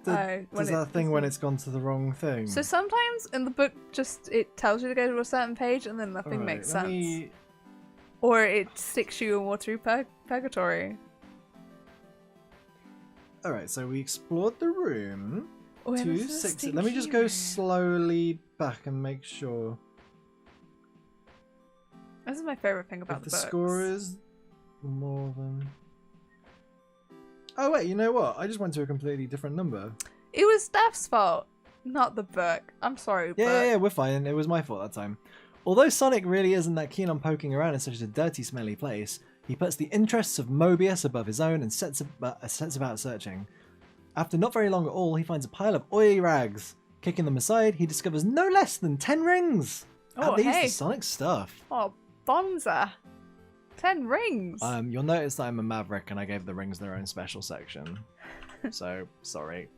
when does that thing when it's gone to the wrong thing? So sometimes in the book, just it tells you to go to a certain page and then nothing Alright, makes let sense. me- Or it sticks you in watery purgatory. Alright, so we explored the room. Where 2, is the 6. Let me just go room? slowly back and make sure. This is my favorite thing about If the books. score is more than. Oh wait, you know what? I just went to a completely different number. It was Stef's fault, not the book. I'm sorry, Yeah, we're fine. It was my fault that time. Although Sonic really isn't that keen on poking around in such a dirty, smelly place, he puts the interests of Mobius above his own and sets about searching. After not very long at all, he finds a pile of oily rags. Kicking them aside, he discovers no less than 10 rings. Oh, Add these hey. to Sonic stuff. Oh, Bonza. 10 rings. You'll notice that I'm a maverick and I gave the rings their own special section. So, sorry.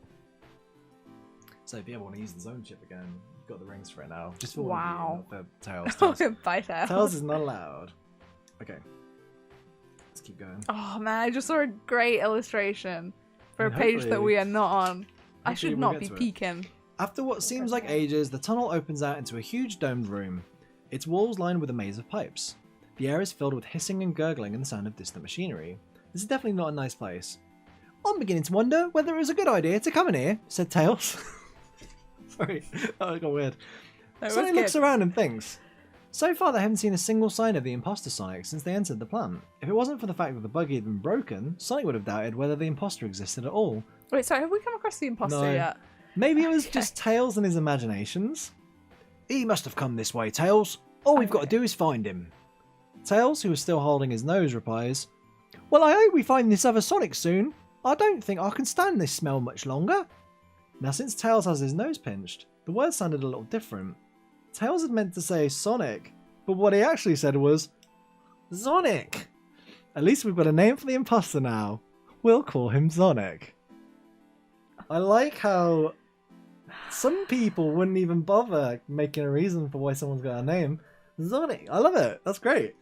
So if you ever want to use the zone chip again, you've got the rings for it now. Just for Wow. one of you, not for Tails. Bye, Tails. Tails is not allowed. Okay. Let's keep going. Oh man, I just saw a great illustration for a And page that hopefully- we are not on. I hopefully should we'll not get be to it. peeking. After what seems like ages, the tunnel opens out into a huge domed room. Its walls lined with a maze of pipes. The air is filled with hissing and gurgling and the sound of distant machinery. This is definitely not a nice place. I'm beginning to wonder whether it was a good idea to come in here, said Tails. Sorry, that got weird. That Sonic was looks good. around and thinks, so far they haven't seen a single sign of the imposter Sonic since they entered the plant. If it wasn't for the fact that the buggy had been broken, Sonic would have doubted whether the imposter existed at all. Wait, sorry, have we come across the imposter No. yet? Maybe it was Okay. just Tails and his imaginations. He must have come this way, Tails. All we've got to do is find him. Tails, who was still holding his nose, replies, well, I hope we find this other Sonic soon. I don't think I can stand this smell much longer. Now, since Tails has his nose pinched, the words sounded a little different. Tails had meant to say Sonic, but what he actually said was Zonic. At least we've got a name for the imposter now. We'll call him Zonic. I like how some people wouldn't even bother making a reason for why someone's got a name. Zonic. I love it. That's great.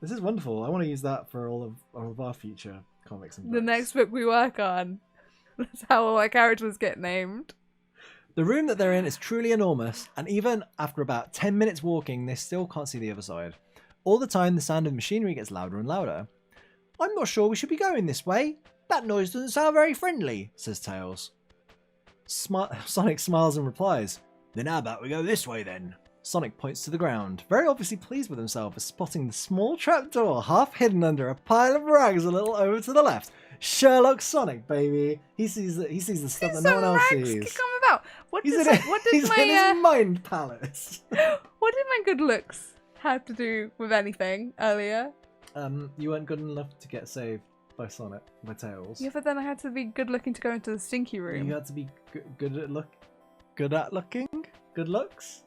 This is wonderful. I want to use that for all of our future comics and books. The next book we work on. That's how all our characters get named. The room that they're in is truly enormous, and even after about 10 minutes walking, they still can't see the other side. All the time, the sound of machinery gets louder and louder. I'm not sure we should be going this way. That noise doesn't sound very friendly, says Tails. Sonic smiles and replies, then how about we go this way then? Sonic points to the ground, very obviously pleased with himself for spotting the small trapdoor half hidden under a pile of rags a little over to the left. Sherlock Sonic, baby. He sees the stuff that no one else sees. Come about. What He's did in his mind palace. what did my good looks have to do with anything earlier? You weren't good enough to get saved by Sonic, by Tails. Yeah, but then I had to be good looking to go into the stinky room. You had to be good at looking, good looks,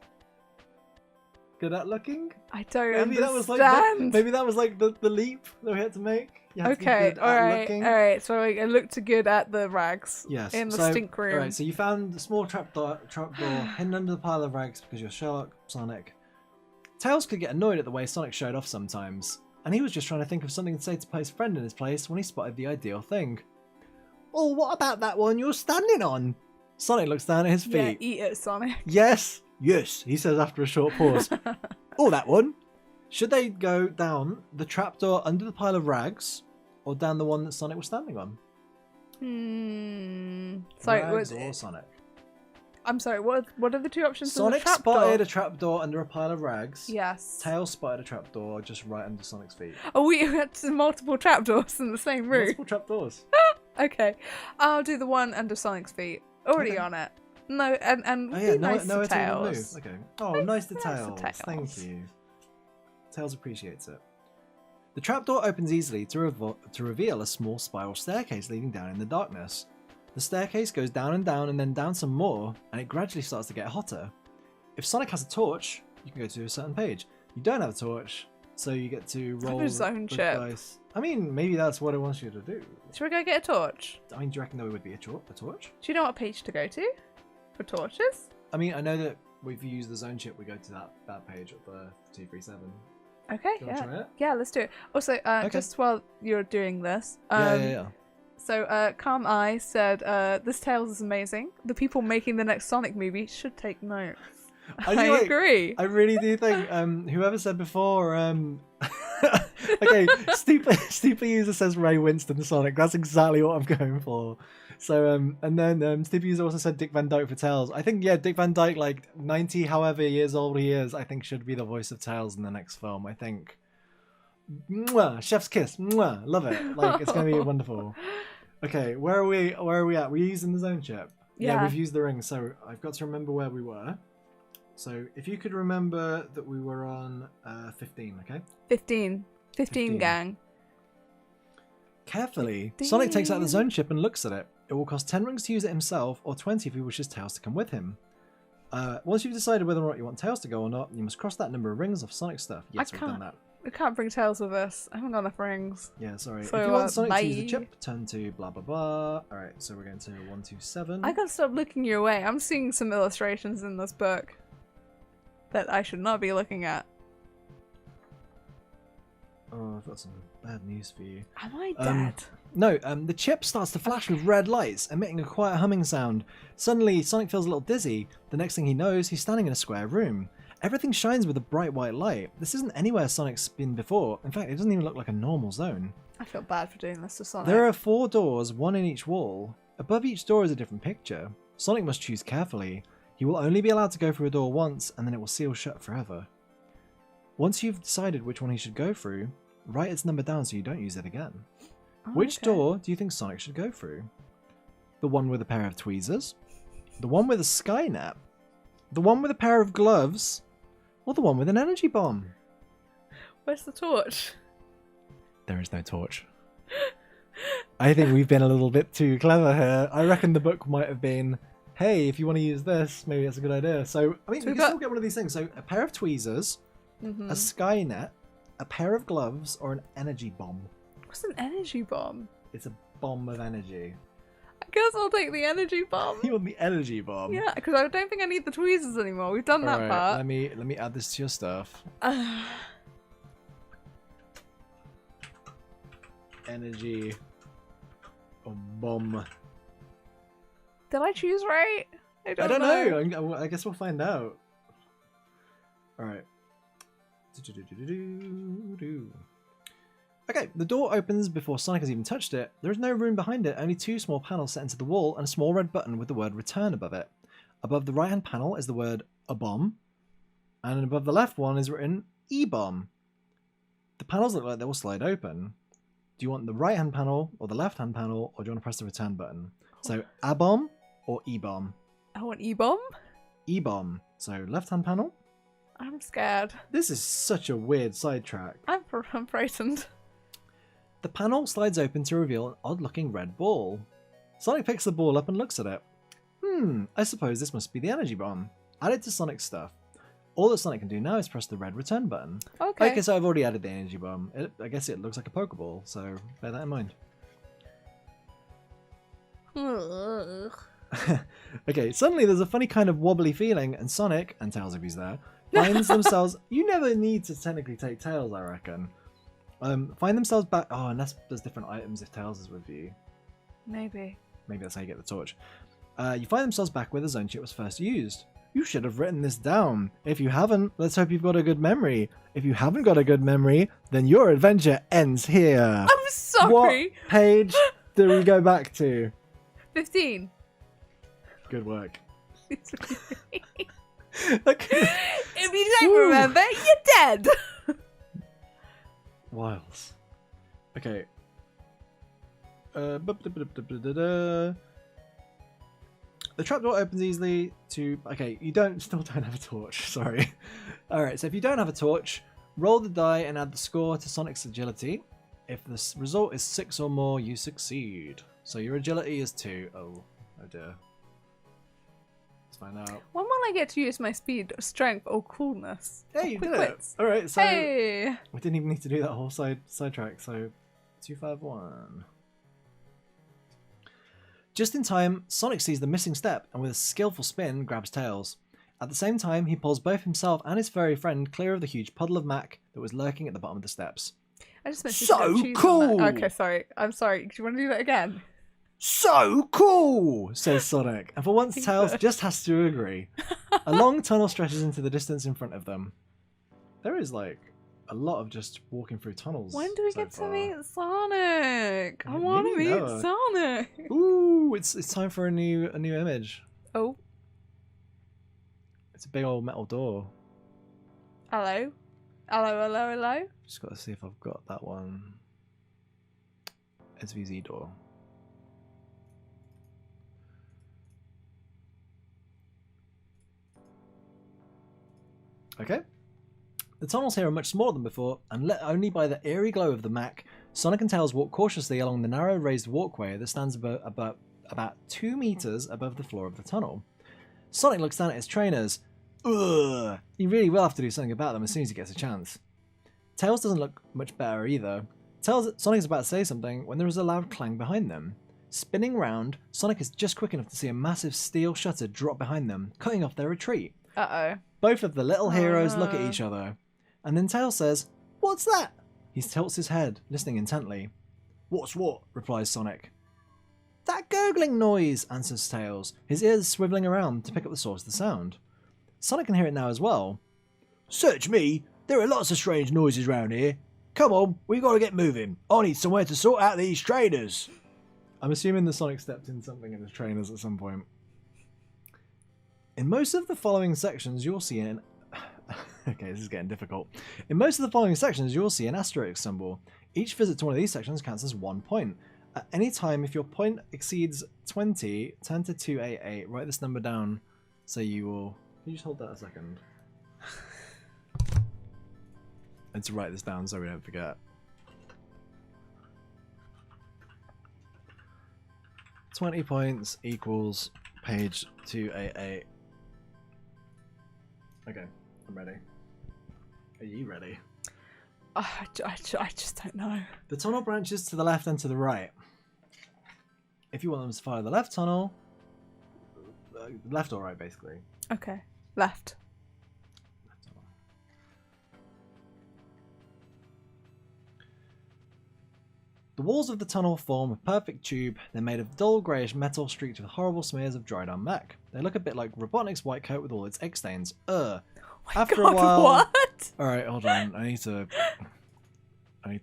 good at looking. I don't Maybe understand. that was like the leap that we had to make. You had to be Okay, good at looking. alright. So I looked good at the rags. Yes. In the stink room. Alright, so you found the small trapdoor hidden under the pile of rags because you're Sherlock Sonic. Tails could get annoyed at the way Sonic showed off sometimes, and he was just trying to think of something to say to put his friend in his place when he spotted the ideal thing. Oh, what about that one you're standing on? Sonic looks down at his feet. Yeah, eat it, Sonic. Yes, he says after a short pause. Oh, that one. Should they go down the trapdoor under the pile of rags, or down the one that Sonic was standing on? Sorry, Rags or Sonic? I'm sorry, what are the two options? Sonic for the trapdoor? spotted a trapdoor under a pile of rags. Yes. Tails spotted a trapdoor just right under Sonic's feet. Oh, we had multiple trapdoors in the same room. Multiple trapdoors. Okay, I'll do the one under Sonic's feet. Already Okay. on it. No, and Oh yeah, be nice no to attempt to Tails. move. Okay. Oh, nice to nice to Tails. Tails. Thank you. Tails appreciates it. The trapdoor opens easily to reveal a small spiral staircase leading down in the darkness. The staircase goes down and then down some more, and it gradually starts to get hotter. If Sonic has a torch, you can go to a certain page. You don't have a torch, so you get to roll a zone the chip. dice. I mean, maybe that's what it wants you to do. Should we go get a torch? I mean, do you reckon there would be a torch? Do you know what page to go to for torches? I mean, I know that if you use the zone chip, we go to that page at the 237. Okay, Do you want to try yeah. it? Yeah, let's do it. Also, just while you're doing this, Yeah. So, Calm Eye said, this Tails is amazing. The people making the next Sonic movie should take note. I agree. I really do think, whoever said before, okay, Steeple User says Ray Winston Sonic. That's exactly what I'm going for. So, and then Steeple User also said Dick Van Dyke for Tails. I think, yeah, Dick Van Dyke, like 90 however years old he is, I think should be the voice of Tails in the next film, I think. Mwah, chef's kiss. Mwah, love it. Like, it's going to be wonderful. Okay, where are we at? We're using the zone chip. Yeah, we've used the ring, so I've got to remember where we were. So if you could remember that we were on 15, okay? 15 gang. Carefully, Sonic takes out the zone chip and looks at it. It will cost 10 rings to use it himself, or 20 if he wishes Tails to come with him. Once you've decided whether or not you want Tails to go or not, you must cross that number of rings off Sonic stuff. Yes, we've done that. I can't bring Tails with us. I haven't got enough rings. Yeah, sorry. So, if you want Sonic to use the bye. chip, turn to blah blah blah. Alright, so we're going to 127. I gotta stop looking your way. I'm seeing some illustrations in this book that I should not be looking at. Oh, I've got some bad news for you. Am I dead? No, the chip starts to flash with red lights, emitting a quiet humming sound. Suddenly, Sonic feels a little dizzy. The next thing he knows, he's standing in a square room. Everything shines with a bright white light. This isn't anywhere Sonic's been before. In fact, it doesn't even look like a normal zone. I feel bad for doing this to Sonic. There are 4 doors, one in each wall. Above each door is a different picture. Sonic must choose carefully. You will only be allowed to go through a door once, and then it will seal shut forever. Once you've decided which one he should go through, write its number down so you don't use it again. Oh, Which okay. door do you think Sonic should go through? The one with a pair of tweezers? The one with a Skynet? The one with a pair of gloves? Or the one with an energy bomb? Where's the torch? There is no torch. I think we've been a little bit too clever here. I reckon the book might have been, hey, if you want to use this, maybe that's a good idea. So, I mean, we can still get one of these things. So, a pair of tweezers, a Skynet, a pair of gloves, or an energy bomb. What's an energy bomb? It's a bomb of energy. I guess I'll take the energy bomb. You want the energy bomb? Yeah, because I don't think I need the tweezers anymore. We've done that Alright, part. let me add this to your stuff. Energy bomb. Did I choose right? I I don't know. I guess we'll find out. Alright. Okay, the door opens before Sonic has even touched it. There is no room behind it, only two small panels set into the wall and a small red button with the word return above it. Above the right hand panel is the word a bomb, and above the left one is written E-bomb. The panels look like they will slide open. Do you want the right hand panel or the left hand panel, or do you want to press the return button? So A-bomb or E-bomb? I want E-bomb? E-bomb. So left hand panel. I'm scared. This is such a weird sidetrack. I'm frightened. The panel slides open to reveal an odd-looking red ball. Sonic picks the ball up and looks at it. I suppose this must be the energy bomb. Add it to Sonic's stuff. All that Sonic can do now is press the red return button. Okay. So I've already added the energy bomb. I guess it looks like a Pokeball, so bear that in mind. Okay, suddenly there's a funny kind of wobbly feeling, and Sonic, and Tails if he's there, finds themselves... You never need to technically take Tails, I reckon. Find themselves back... Oh, unless there's different items if Tails is with you. Maybe. Maybe that's how you get the torch. You find themselves back where the zone chip was first used. You should have written this down. If you haven't, let's hope you've got a good memory. If you haven't got a good memory, then your adventure ends here. I'm sorry. What page do we go back to? 15. Good work. If Okay. you don't remember, you're dead. Wiles. Okay. The trapdoor opens easily to... Okay, you still don't have a torch. Sorry. Alright, so if you don't have a torch, roll the die and add the score to Sonic's agility. If the result is 6 or more, you succeed. So your agility is 2. Oh dear. Let's find out. When will I get to use my speed, strength, or coolness? Hey, you Quick did it! wits. Alright, so... Hey! We didn't even need to do that whole sidetrack, so 251. Just in time, Sonic sees the missing step and with a skillful spin grabs Tails. At the same time, he pulls both himself and his furry friend clear of the huge puddle of mac that was lurking at the bottom of the steps. I just meant to So get cheese on cool! that. Okay, sorry. I'm sorry. Do you want to do that again? So cool, says Sonic, and for once Tails just has to agree. A long tunnel stretches into the distance in front of them. There is like a lot of just walking through tunnels. When do we so get far. to meet Sonic? I Me want to meet neither. Sonic. Ooh, it's time for a new image. Oh, It's a big old metal door. hello. Hello. Just got to see if I've got that one. SVZ door. Okay. The tunnels here are much smaller than before, and lit only by the eerie glow of the Mac, Sonic and Tails walk cautiously along the narrow raised walkway that stands about 2 meters above the floor of the tunnel. Sonic looks down at his trainers. Ugh! He really will have to do something about them as soon as he gets a chance. Tails doesn't look much better either. Sonic's about to say something when there is a loud clang behind them. Spinning round, Sonic is just quick enough to see a massive steel shutter drop behind them, cutting off their retreat. Uh-oh. Both of the little heroes look at no. each other. And then Tails says, "What's that?" He tilts his head, listening intently. "What's what?" replies Sonic. "That gurgling noise," answers Tails, his ears swiveling around to pick up the source of the sound. Sonic can hear it now as well. "Search me! There are lots of strange noises around here. Come on, we gotta get moving. I need somewhere to sort out these trainers." I'm assuming the Sonic stepped in something in his trainers at some point. In most of the following sections, you'll see an... Okay, this is getting difficult. In most of the following sections, you'll see an asterisk symbol. Each visit to one of these sections counts as 1 point. At any time, if your point exceeds 20, turn to 288. Write this number down so you will... Can you just hold that a second? And to write this down so we don't forget. 20 points equals page 288. Okay, I'm ready. Are you ready? I just don't know. The tunnel branches to the left and to the right. If you want them to follow the left tunnel, left or right basically. Okay, left. Left tunnel. The walls of the tunnel form a perfect tube. They're made of dull greyish metal streaked with horrible smears of dried on mech. They look a bit like Robotnik's white coat with all its egg stains. After God, a while... what? Alright, hold on. I need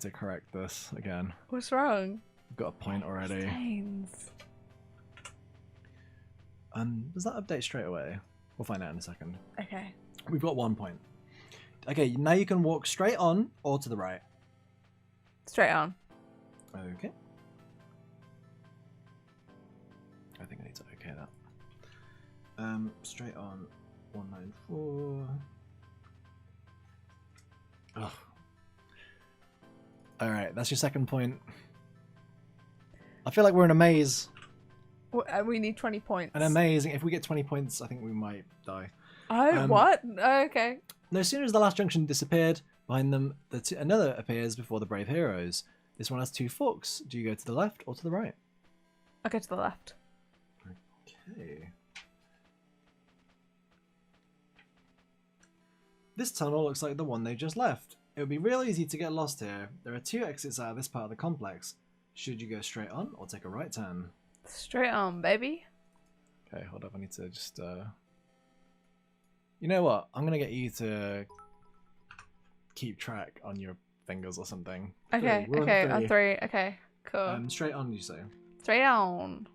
to correct this again. What's wrong? I've got a point already. Stains. Does that update straight away? We'll find out in a second. Okay. We've got 1 point. Okay, now you can walk straight on or to the right. Straight on. Okay. I think I need to okay that. Straight on 194. Oh. Alright, that's your second point. I feel like we're in a maze. We need 20 points. An amazing. If we get 20 points, I think we might die. Oh, what? Oh, okay. No sooner as the last junction disappeared, behind them another appears before the brave heroes. This one has 2 forks. Do you go to the left or to the right? I'll go to the left. Okay. This tunnel looks like the one they just left. It would be real easy to get lost here. There are 2 exits out of this part of the complex. Should you go straight on or take a right turn? Straight on, baby. Okay, hold up. I need to just... You know what? I'm going to get you to keep track on your fingers or something. Okay, okay, on 3. Okay, cool. Straight on, you say? Straight on.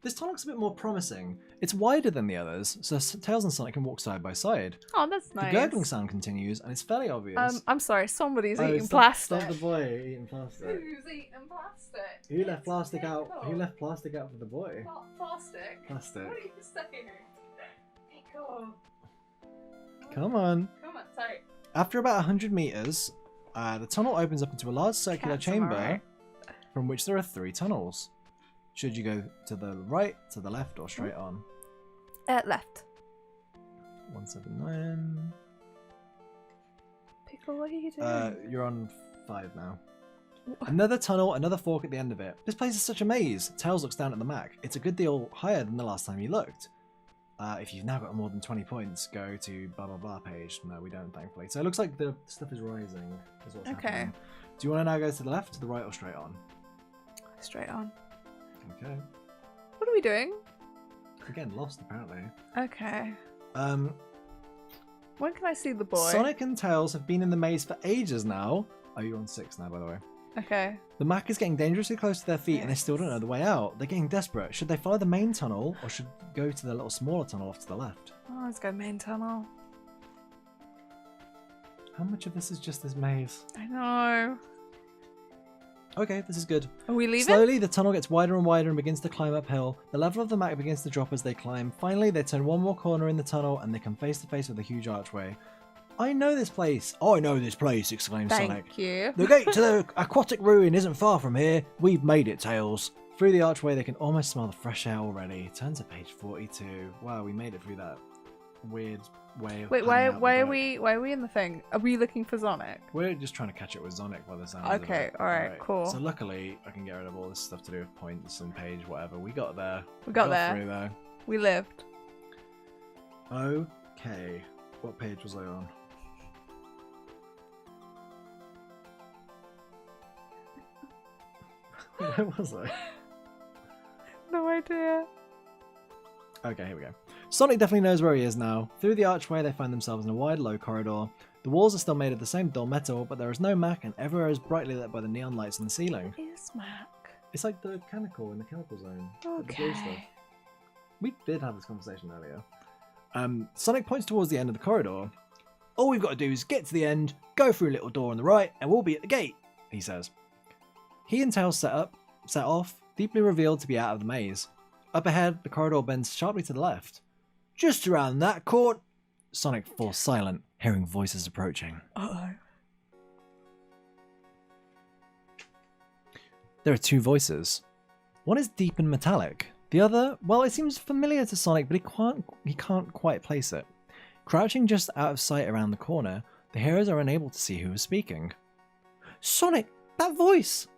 This tunnel looks a bit more promising. It's wider than the others, so Tails and Sonic can walk side by side. Oh, that's nice. The gurgling sound continues, and it's fairly obvious. I'm sorry, somebody's eating stop, plastic. Stop the boy eating plastic. Who's eating plastic? Who left plastic out? Who left plastic out for the boy? Plastic? Plastic. What are you saying? Pickle. Come on. Come on, sorry. After about 100 meters, the tunnel opens up into a large circular chamber from which there are 3 tunnels. Should you go to the right, to the left, or straight on? Left. 179. Pickle, what are you doing? You're on 5 now. Another tunnel, another fork at the end of it. This place is such a maze. Tails looks down at the map. It's a good deal higher than the last time you looked. If you've now got more than 20 points, go to blah blah blah page. No, we don't, thankfully. So it looks like the stuff is rising. Is what's happening. Do you want to now go to the left, to the right, or straight on? Straight on. Okay. What are we doing? Again, lost apparently. Okay. When can I see the boy? Sonic and Tails have been in the maze for ages now. Oh, you're on 6 now, by the way. Okay. The Mac is getting dangerously close to their feet and they still don't know the way out. They're getting desperate. Should they follow the main tunnel or should go to the little smaller tunnel off to the left? Oh, let's go main tunnel. How much of this is just this maze? I know. Okay, this is good. Are we leaving? Slowly, the tunnel gets wider and wider and begins to climb uphill. The level of the map begins to drop as they climb. Finally, they turn one more corner in the tunnel and they come face to face with a huge archway. I know this place. Oh, I know this place, exclaims Sonic. Thank you. The gate to the aquatic ruin isn't far from here. We've made it, Tails. Through the archway, they can almost smell the fresh air already. Turn to page 42. Wow, we made it through that weird way of... Wait, why are we in the thing? Are we looking for Zonic? We're just trying to catch it with Zonic by the sound of it. Okay, alright, cool. So luckily, I can get rid of all this stuff to do with points and page, whatever. We got there. We got there. Through there. We lived. Okay. What page was I on? Where was I? No idea. Okay, here we go. Sonic definitely knows where he is now. Through the archway, they find themselves in a wide, low corridor. The walls are still made of the same dull metal, but there is no Mac, and everywhere is brightly lit by the neon lights in the ceiling. What is Mac? It's like the chemical in the chemical zone. Okay. We did have this conversation earlier. Sonic points towards the end of the corridor. All we've got to do is get to the end, go through a little door on the right, and we'll be at the gate, he says. He and Tails set off, deeply revealed to be out of the maze. Up ahead, the corridor bends sharply to the left. Just around that court, Sonic falls silent, hearing voices approaching. Uh-oh. There are two voices. One is deep and metallic. The other, well, it seems familiar to Sonic, but he can't quite place it. Crouching just out of sight around the corner, the heroes are unable to see who is speaking. Sonic, that voice!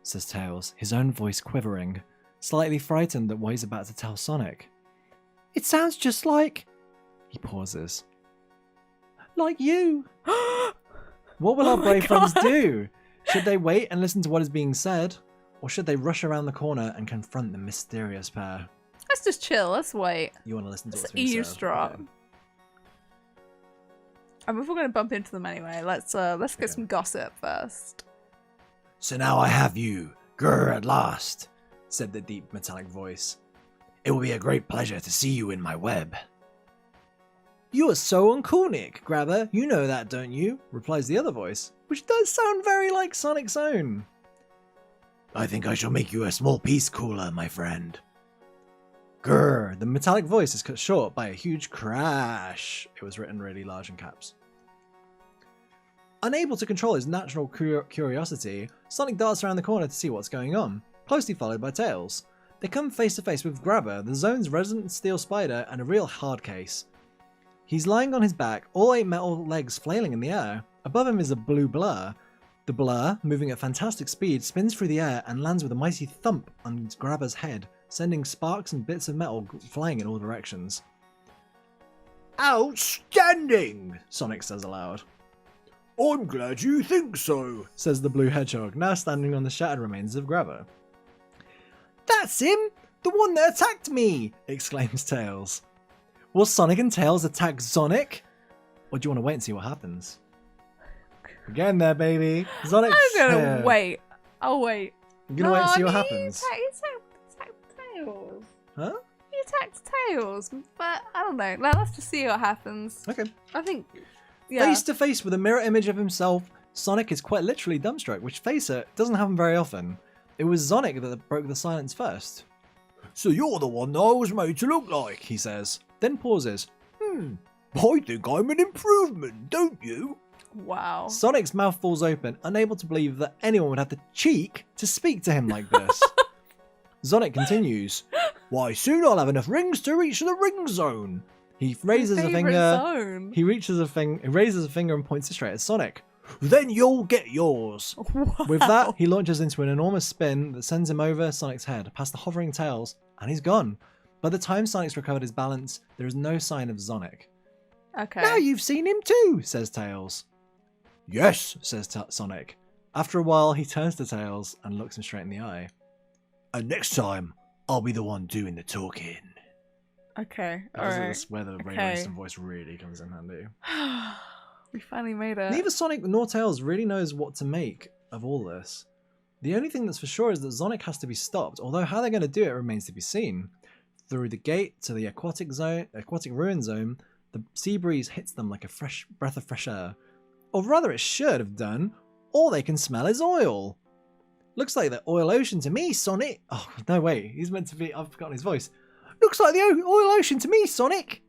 Says Tails, his own voice quivering, slightly frightened at what he's about to tell Sonic. It sounds just like... He pauses. Like you! What will our brave friends do? Should they wait and listen to what is being said? Or should they rush around the corner and confront the mysterious pair? Let's just chill. Let's wait. You want to listen to Let's what's being said? eavesdrop. Okay. I mean, if we're going to bump into them anyway, let's get some gossip first. So now I have you, grr, at last, said the deep metallic voice. It will be a great pleasure to see you in my web. You are so uncool, Nick, Grabber. You know that, don't you? Replies the other voice, which does sound very like Sonic's own. I think I shall make you a small piece cooler, my friend. Grr, the metallic voice is cut short by a huge crash. It was written really large in caps. Unable to control his natural curiosity, Sonic darts around the corner to see what's going on, closely followed by Tails. They come face to face with Grabber, the zone's resident steel spider, and a real hard case. He's lying on his back, all 8 metal legs flailing in the air. Above him is a blue blur. The blur, moving at fantastic speed, spins through the air and lands with a mighty thump on Grabber's head, sending sparks and bits of metal flying in all directions. Outstanding! Sonic says aloud. I'm glad you think so, says the blue hedgehog, now standing on the shattered remains of Grabber. That's him! The one that attacked me! Exclaims Tails. Will Sonic and Tails attack Zonic? Or do you want to wait and see what happens? Again there, baby. Sonic's I'm gonna wait. I'll wait. You're gonna wait and see what happens. You attacked Tails. Huh? You attacked Tails, but I don't know. Let's just see what happens. Okay. I think, yeah. Face to face with a mirror image of himself, Sonic is quite literally dumbstruck, which, face it, doesn't happen very often. It was Zonic that broke the silence first. So you're the one that I was made to look like, he says, then pauses. I think I'm an improvement, don't you? Wow. Sonic's mouth falls open, unable to believe that anyone would have the cheek to speak to him like this. Zonic continues. Why, soon I'll have enough rings to reach the ring zone. He raises a finger. Zone. He raises a finger and points it straight at Sonic. Then you'll get yours. Wow. With that, he launches into an enormous spin that sends him over Sonic's head, past the hovering Tails, and he's gone. By the time Sonic's recovered his balance, there is no sign of Zonic. Okay. Now you've seen him too, says Tails. Yes, says Sonic. After a while, he turns to Tails and looks him straight in the eye. And next time, I'll be the one doing the talking. Okay, That's alright. where the radio instant voice really comes in handy. We finally made it. Neither Sonic nor Tails really knows what to make of all this. The only thing that's for sure is that Zonic has to be stopped, although how they're going to do it remains to be seen. Through the gate to the aquatic ruin zone, the sea breeze hits them like a fresh breath of fresh air. Or rather it should have done. All they can smell is oil. Looks like the oil ocean to me, Sonic. Oh, no, wait. He's meant to be... I've forgotten his voice. Looks like the oil ocean to me, Sonic.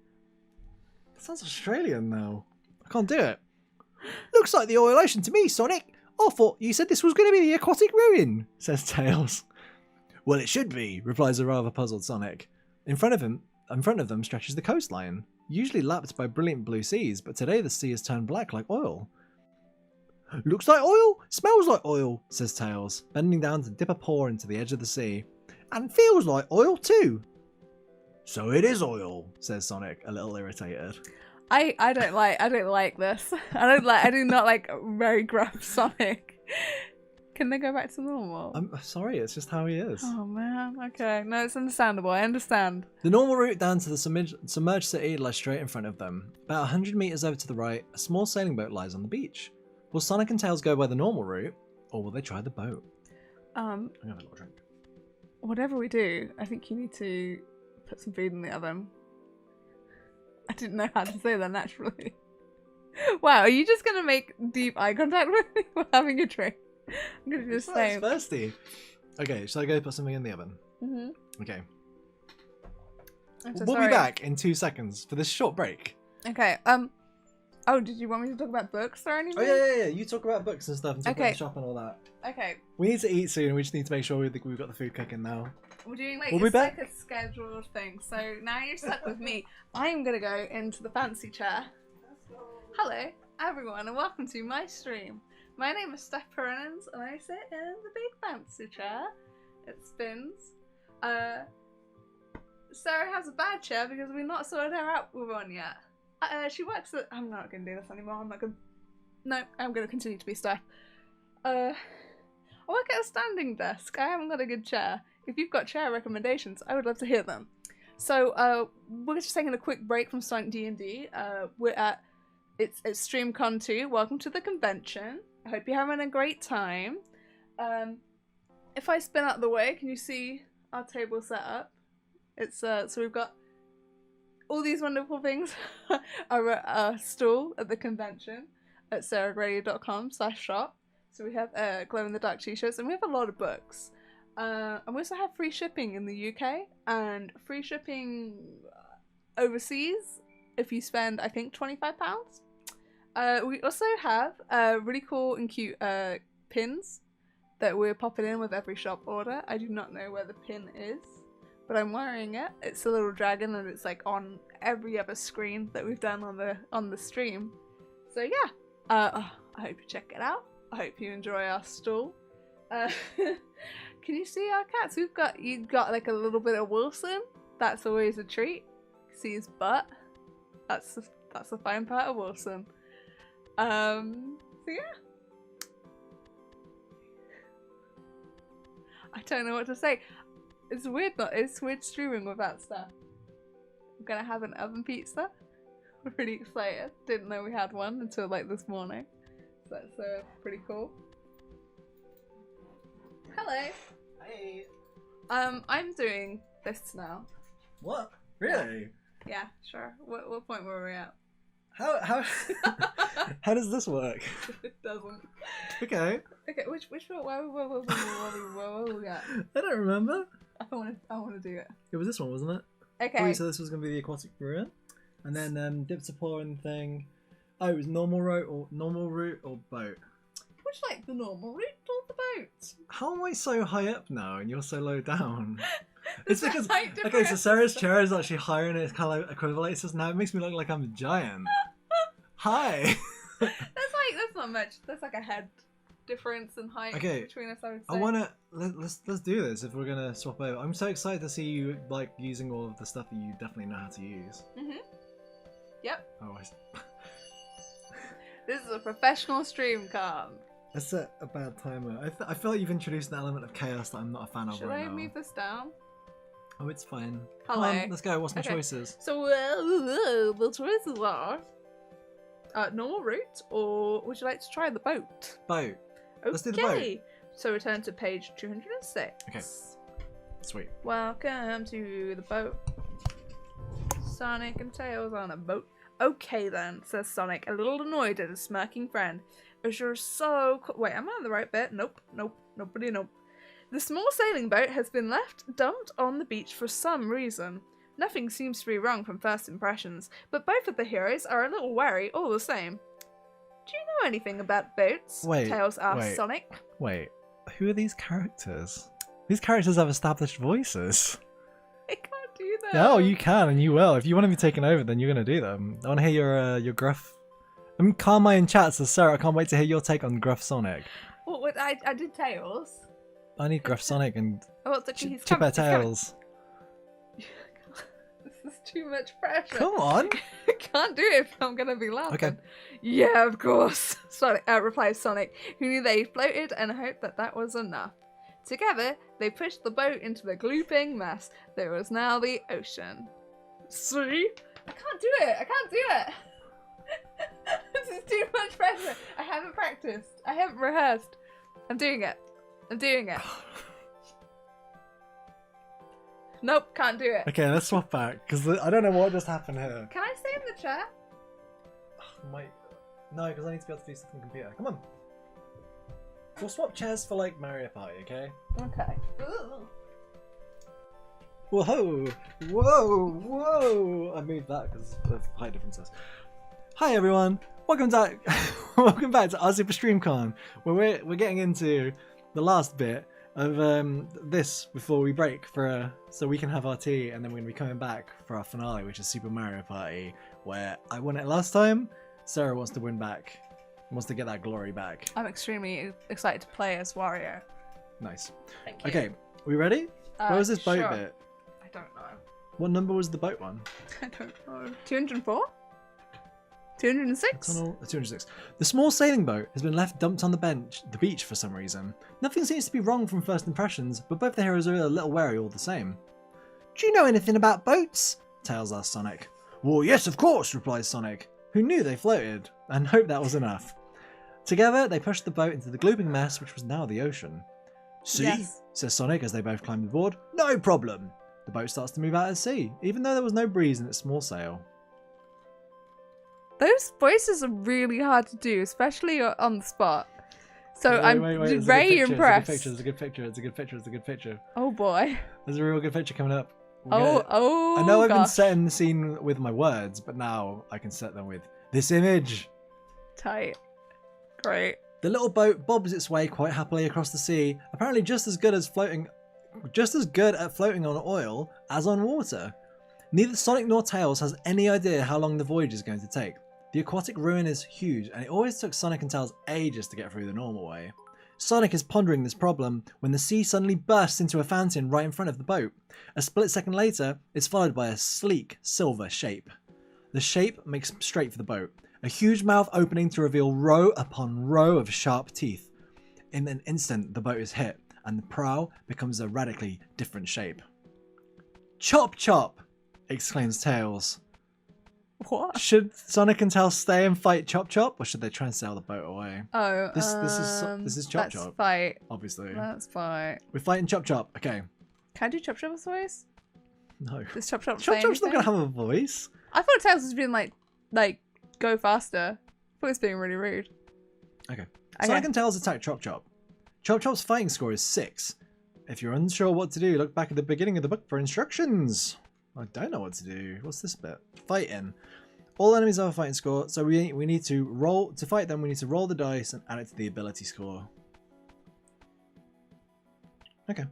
That sounds Australian now. I can't do it. Looks like the oil ocean to me, Sonic. I thought you said this was going to be the aquatic ruin, says Tails. Well, it should be, replies a rather puzzled Sonic. In front of them stretches the coastline, usually lapped by brilliant blue seas, but today the sea has turned black like oil. Looks like oil, smells like oil, says Tails, bending down to dip a paw into the edge of the sea. And feels like oil too. So it is oil, says Sonic, a little irritated. I don't like this. I do not like very gruff Sonic. Can they go back to normal? I'm sorry, it's just how he is. Oh man, okay. No, it's understandable, I understand. The normal route down to the submerged city lies straight in front of them. About 100 meters over to the right, a small sailing boat lies on the beach. Will Sonic and Tails go by the normal route, or will they try the boat? I'm gonna have a little drink. Whatever we do, I think you need to put some food in the oven. I didn't know how to say that naturally. Wow, are you just gonna make deep eye contact with me while having a drink? I'm gonna just say. It's thirsty. Okay, shall I go put something in the oven? Mm-hmm. Okay. I'm so We'll sorry. be back in 2 seconds for this short break. Okay. Oh, did you want me to talk about books or anything? Oh yeah. You talk about books and stuff and talk about Okay. the shop and all that. Okay. We need to eat soon. We just need to make sure we've got the food cooking now. We're doing like We'll be it's back. like a scheduled thing. So now you're stuck with me. I'm gonna go into the fancy chair. Hello, everyone, and welcome to my stream. My name is Stef and I sit in the big fancy chair. It spins. Sarah has a bad chair because we've not sorted her out with one yet. She works at. I'm not gonna do this anymore. I'm gonna continue to be Stef. I work at a standing desk. I haven't got a good chair. If you've got chair recommendations, I would love to hear them. So we're just taking a quick break from Sonic D&D. We're at it's StreamCon 2. Welcome to the convention. I hope you're having a great time. If I spin out the way, can you see our table set up? It's so we've got all these wonderful things are at a stall at the convention at saragradio.com/shop. So we have glow-in-the-dark t-shirts and we have a lot of books. And we also have free shipping in the UK and free shipping overseas if you spend, I think, £25. We also have really cool and cute pins that we're popping in with every shop order. I do not know where the pin is, but I'm wearing it. It's a little dragon and it's like on every other screen that we've done on the stream. So yeah, I hope you check it out. I hope you enjoy our stall. Can you see our cats? You've got like a little bit of Wilson. That's always a treat. See his butt. That's a fine part of Wilson. So yeah. I don't know what to say. It's weird streaming without stuff. I'm gonna have an oven pizza. We're pretty excited. Didn't know we had one until like this morning. So that's pretty cool. Hello. Hey. I'm doing this now. What? Really? Yeah, sure. What point were we at? How how does this work? It doesn't. Okay. Okay, which where were we at? I don't remember. I wanna do it. It was this one, wasn't it? Okay. So this was gonna be the aquatic ruin, and then dipped a paw in thing. Oh, it was normal route or boat. Which like the normal route or the boat? How am I so high up now and you're so low down? It's There's a because height okay, so difference. Sarah's chair is actually higher and it kind of equivalates us now. It makes me look like I'm a giant. Hi. That's not much. That's like a head difference in height between us. I would say. Let's do this if we're gonna swap over. I'm so excited to see you like using all of the stuff that you definitely know how to use. Mhm. Yep. Oh, This is a professional stream cam. I set a bad timer. I feel like you've introduced an element of chaos that I'm not a fan of Should right I now. move this down? Oh, it's fine. Hello. Come on, let's go. What's my Okay. choices? So the choices are normal route, or would you like to try the boat? Boat. Okay. Let's do the boat. So return to page 206. Okay. Sweet. Welcome to the boat. Sonic and Tails on a boat. Okay then, says Sonic, a little annoyed at his smirking friend. As you're so wait, am I on the right bit? Nope. The small sailing boat has been left dumped on the beach for some reason. Nothing seems to be wrong from first impressions, but both of the heroes are a little wary all the same. Do you know anything about boats? Wait, Tails asks wait. Sonic. Wait, who are these characters? These characters have established voices. I can't do that. No, you can and you will. If you want to be taken over, then you're going to do them. I want to hear your gruff... I mean, Carmine in chat says, Sarah, I can't wait to hear your take on gruff Sonic. Well, wait, I did Tails. I need gruff Sonic and Oh, he's Chipper he's coming. Tails. This is too much pressure. Come on. I can't do it if I'm gonna be laughing. Okay. Yeah, of course. Sonic replies Sonic, who knew they floated and hoped that was enough. Together, they pushed the boat into the glooping mess. There was now the ocean. See? I can't do it. I can't do it. This is too much pressure. I haven't practiced. I haven't rehearsed. I'm doing it. Nope, can't do it. Okay, let's swap back because I don't know what just happened here. Can I stay in the chair? No, because I need to be able to do stuff on the computer. Come on. We'll swap chairs for like Mario Party, okay? Okay. Whoa! Whoa! Whoa! I moved that because of height differences. Hi everyone! Welcome back. Welcome back to our Super StreamCon, where we're getting into the last bit of this before we break so we can have our tea, and then we're gonna be coming back for our finale, which is Super Mario Party, where I won it last time. Sarah wants to win back, wants to get that glory back. I'm extremely excited to play as Wario. Nice. Thank you. Okay, we ready? Where was this boat sure. bit? I don't know. What number was the boat one? I don't know. 204? 206? 206. The small sailing boat has been left dumped on the beach for some reason. Nothing seems to be wrong from first impressions, but both the heroes are a little wary all the same. Do you know anything about boats? Tails asks Sonic. Well, yes, of course, replies Sonic, who knew they floated, and hoped that was enough. Together, they pushed the boat into the glooping mess, which was now the ocean. See? Yes. Says Sonic as they both climb aboard. No problem. The boat starts to move out at sea, even though there was no breeze in its small sail. Those voices are really hard to do, especially on the spot. So I'm wait. very impressed. It's a good picture. Oh boy. There's a real good picture coming up. Oh, I know I've been gosh. setting the scene with my words, but now I can set them with this image. Tight. Great. The little boat bobs its way quite happily across the sea, apparently just as good at floating on oil as on water. Neither Sonic nor Tails has any idea how long the voyage is going to take. The aquatic ruin is huge, and it always took Sonic and Tails ages to get through the normal way. Sonic is pondering this problem when the sea suddenly bursts into a fountain right in front of the boat. A split second later, it's followed by a sleek, silver shape. The shape makes straight for the boat, a huge mouth opening to reveal row upon row of sharp teeth. In an instant, the boat is hit, and the prow becomes a radically different shape. Chop chop! Exclaims Tails. What? Should Sonic and Tails stay and fight Chop Chop, or should they try and sail the boat away? Oh, this is Chop Chop. Let's fight. Obviously. Let's fight. We're fighting Chop Chop. Okay. Can I do Chop Chop's voice? No. Does Chop Chop Chop say Chop's not anything? gonna have a voice. I thought Tails was being like, go faster. I thought it was being really rude. Okay. Sonic and Tails attack Chop Chop. Chop Chop's fighting score is 6. If you're unsure what to do, look back at the beginning of the book for instructions. I don't know what to do. What's this bit? Fighting. All enemies have a fighting score, so we need to roll to fight them. We need to roll the dice and add it to the ability score. Okay.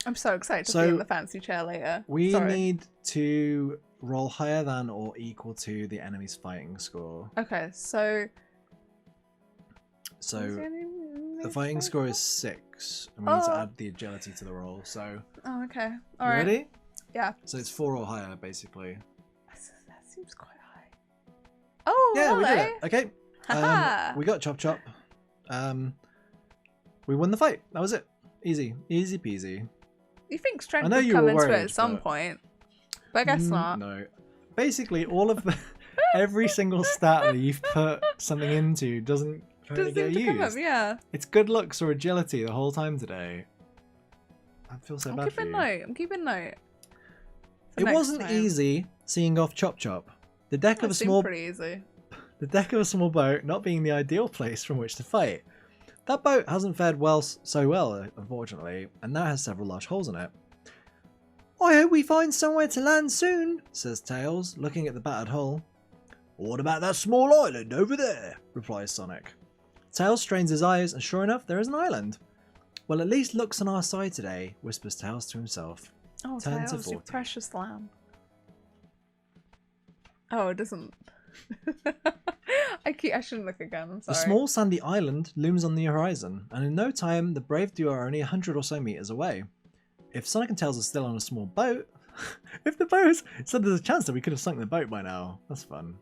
I'm so excited to be in the fancy chair later. We need to roll higher than or equal to the enemy's fighting score. Okay, so the fighting score is 6, and we need to add the agility to the roll. So. Oh, okay. All right. Ready? Yeah. So it's 4 or higher, basically. That seems quite high. Oh, yeah, hello. we did it. Okay. We got Chop Chop. We won the fight. That was it. Easy peasy. You think strength would come into it at some point, but I guess not. No. Basically, all of every single stat that you've put something into doesn't get used. Up, yeah. It's good looks or agility the whole time today. I feel so bad for you. I'm keeping note. It wasn't easy seeing off Chop Chop. The deck of a small boat not being the ideal place from which to fight. That boat hasn't fared so well, unfortunately, and now has several large holes in it. I hope we find somewhere to land soon, says Tails, looking at the battered hull. What about that small island over there? Replies Sonic. Tails strains his eyes, and sure enough, there is an island. Well, at least luck's on our side today, whispers Tails to himself. Oh, Turn to Tails, 40. you precious lamb. Oh, it doesn't. I shouldn't look again, I'm sorry. The small sandy island looms on the horizon, and in no time, the brave duo are only 100 or so meters away. If Sonic and Tails are still on a small boat, if the boat so there's a chance that we could have sunk the boat by now. That's fun.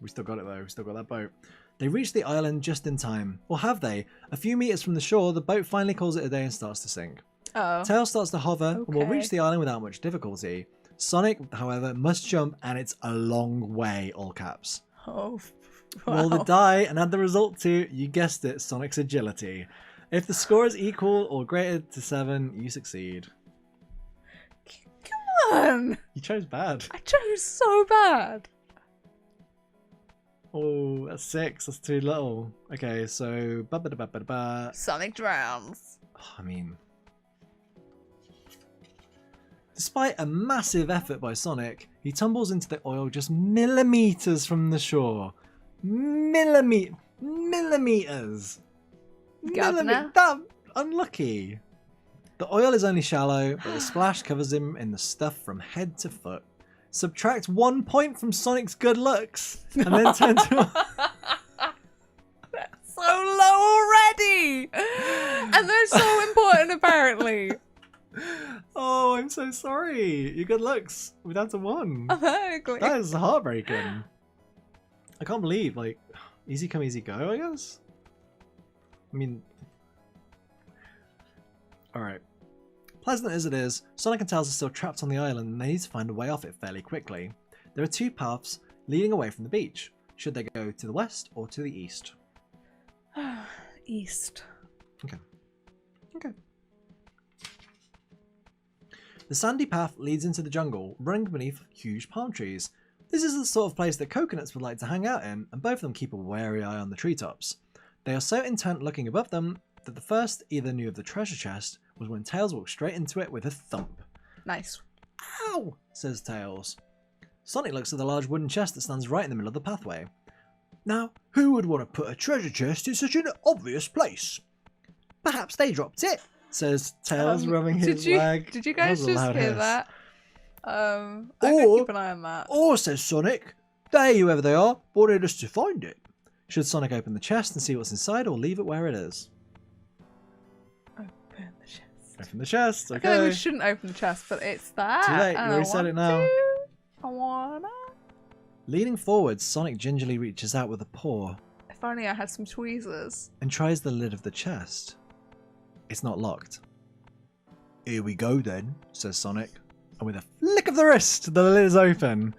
We still got it though, we still got that boat. They reach the island just in time. Or have they? A few meters from the shore, the boat finally calls it a day and starts to sink. Oh. Tails starts to hover and will Okay. reach the island without much difficulty. Sonic, however, must jump, and it's a long way, all caps. Oh, Roll the wow. die and add the result to, you guessed it, Sonic's agility. If the score is equal or greater to 7, you succeed. on! You chose bad. I chose so bad. Oh, that's 6. That's too little. Okay, so ba-ba-da-ba-ba-da-ba. Sonic drowns. I mean, despite a massive effort by Sonic, he tumbles into the oil just millimeters from the shore. Millimeters. Governor. That unlucky. The oil is only shallow, but the splash covers him in the stuff from head to foot. Subtract 1 point from Sonic's good looks, and then turn to. So low already! And they're so important, apparently. Oh, I'm so sorry. Your good looks. We're down to 1. Exactly. That is heartbreaking. I can't believe, like, easy come, easy go, I guess? I mean... Alright. Pleasant as it is, Sonic and Tails are still trapped on the island and they need to find a way off it fairly quickly. There are 2 paths leading away from the beach. Should they go to the west or to the east? East. Okay. The sandy path leads into the jungle, running beneath huge palm trees. This is the sort of place that coconuts would like to hang out in, and both of them keep a wary eye on the treetops. They are so intent looking above them that the first either knew of the treasure chest was when Tails walked straight into it with a thump. Nice. Ow! Says Tails. Sonic looks at the large wooden chest that stands right in the middle of the pathway. Now, who would want to put a treasure chest in such an obvious place? Perhaps they dropped it, says Tails, rubbing his leg. Did you guys That was a just loud hear hiss. that? I'm gonna keep an eye on that. Or, says Sonic, they, whoever they are, wanted us to find it. Should Sonic open the chest and see what's inside, or leave it where it is? Open the chest. Open the chest, I feel like we okay. shouldn't open the chest, but it's that. Too late, you and already I said it want now. to. I wanna. Leaning forward, Sonic gingerly reaches out with a paw If only I had some tweezers. and tries the lid of the chest. It's not locked. Here we go then, says Sonic. And with a flick of the wrist, the lid is open.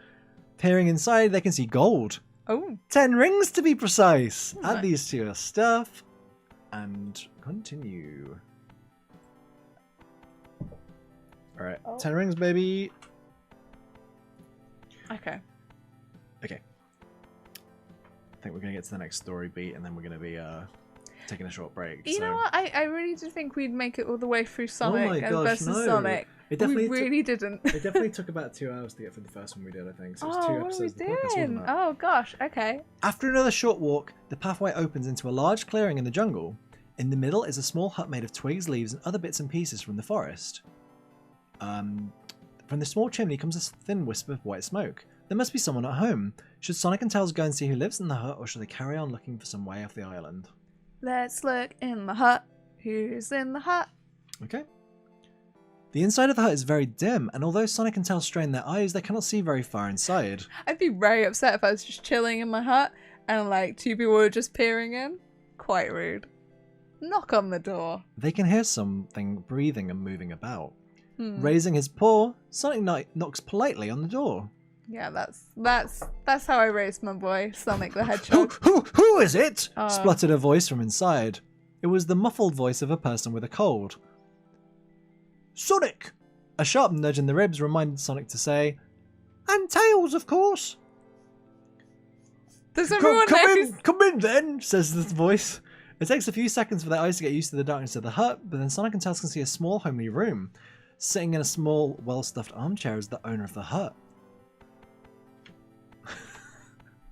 Peering inside, they can see gold. Oh. 10 rings to be precise. Oh, Add nice. these to your stuff and continue. Alright, Oh. 10 rings, baby. Okay. Okay. I think we're going to get to the next story beat and then we're going to be taking a short break. You know what? I really did think we'd make it all the way through Sonic my and gosh, versus no. Sonic. It We definitely really didn't. It definitely took about 2 hours to get through the first one we did, I think. So it was 2 Oh, what are we episodes of the podcast, wasn't doing? it? Oh gosh. Okay. After another short walk, the pathway opens into a large clearing in the jungle. In the middle is a small hut made of twigs, leaves, and other bits and pieces from the forest. From the small chimney comes a thin wisp of white smoke. There must be someone at home. Should Sonic and Tails go and see who lives in the hut, or should they carry on looking for some way off the island? Let's look in the hut. Who's in the hut? Okay. The inside of the hut is very dim, and although Sonic and Tails strain their eyes, they cannot see very far inside. I'd be very upset if I was just chilling in my hut and like 2 people were just peering in. Quite rude. Knock on the door. They can hear something breathing and moving about. Hmm. Raising his paw, Sonic knocks politely on the door. Yeah, that's how I raised my boy, Sonic the Hedgehog. Who is it? Oh. Spluttered a voice from inside. It was the muffled voice of a person with a cold. Sonic! A sharp nudge in the ribs reminded Sonic to say, and Tails, of course. Does everyone know? Come in then, says the voice. It takes a few seconds for their eyes to get used to the darkness of the hut, but then Sonic and Tails can see a small homely room. Sitting in a small, well-stuffed armchair is the owner of the hut.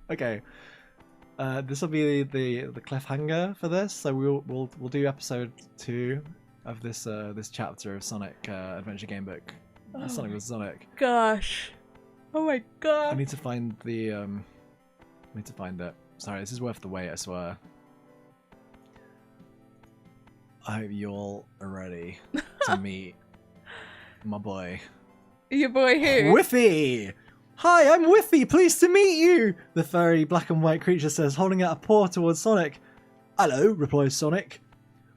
Okay, this will be the cliffhanger for this. So we'll do episode 2 of this this chapter of Sonic Adventure Gamebook. Oh Sonic with Sonic. Gosh. Oh my I god. need to find the I need to find it. Sorry, this is worth the wait, I swear. I hope you all are ready to meet my boy. Your boy who? Whiffy! Hi, I'm Whiffy, pleased to meet you! The furry black and white creature says, holding out a paw towards Sonic. Hello, replies Sonic.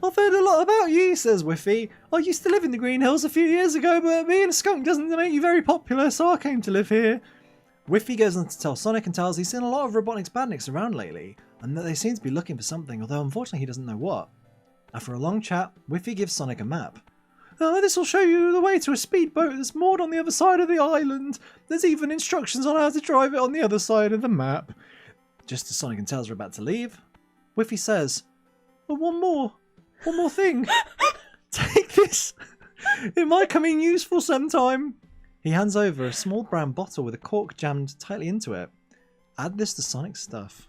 I've heard a lot about you, says Whiffy. I used to live in the Green Hills a few years ago, but being a skunk doesn't make you very popular, so I came to live here. Whiffy goes on to tell Sonic and Tails he's seen a lot of Robotnik's bandits around lately, and that they seem to be looking for something, although unfortunately he doesn't know what. After a long chat, Whiffy gives Sonic a map. This will show you the way to a speedboat that's moored on the other side of the island. There's even instructions on how to drive it on the other side of the map. Just as Sonic and Tails are about to leave, Whiffy says, "Oh, one more thing. Take this. It might come in useful sometime." He hands over a small brown bottle with a cork jammed tightly into it. Add this to Sonic's stuff.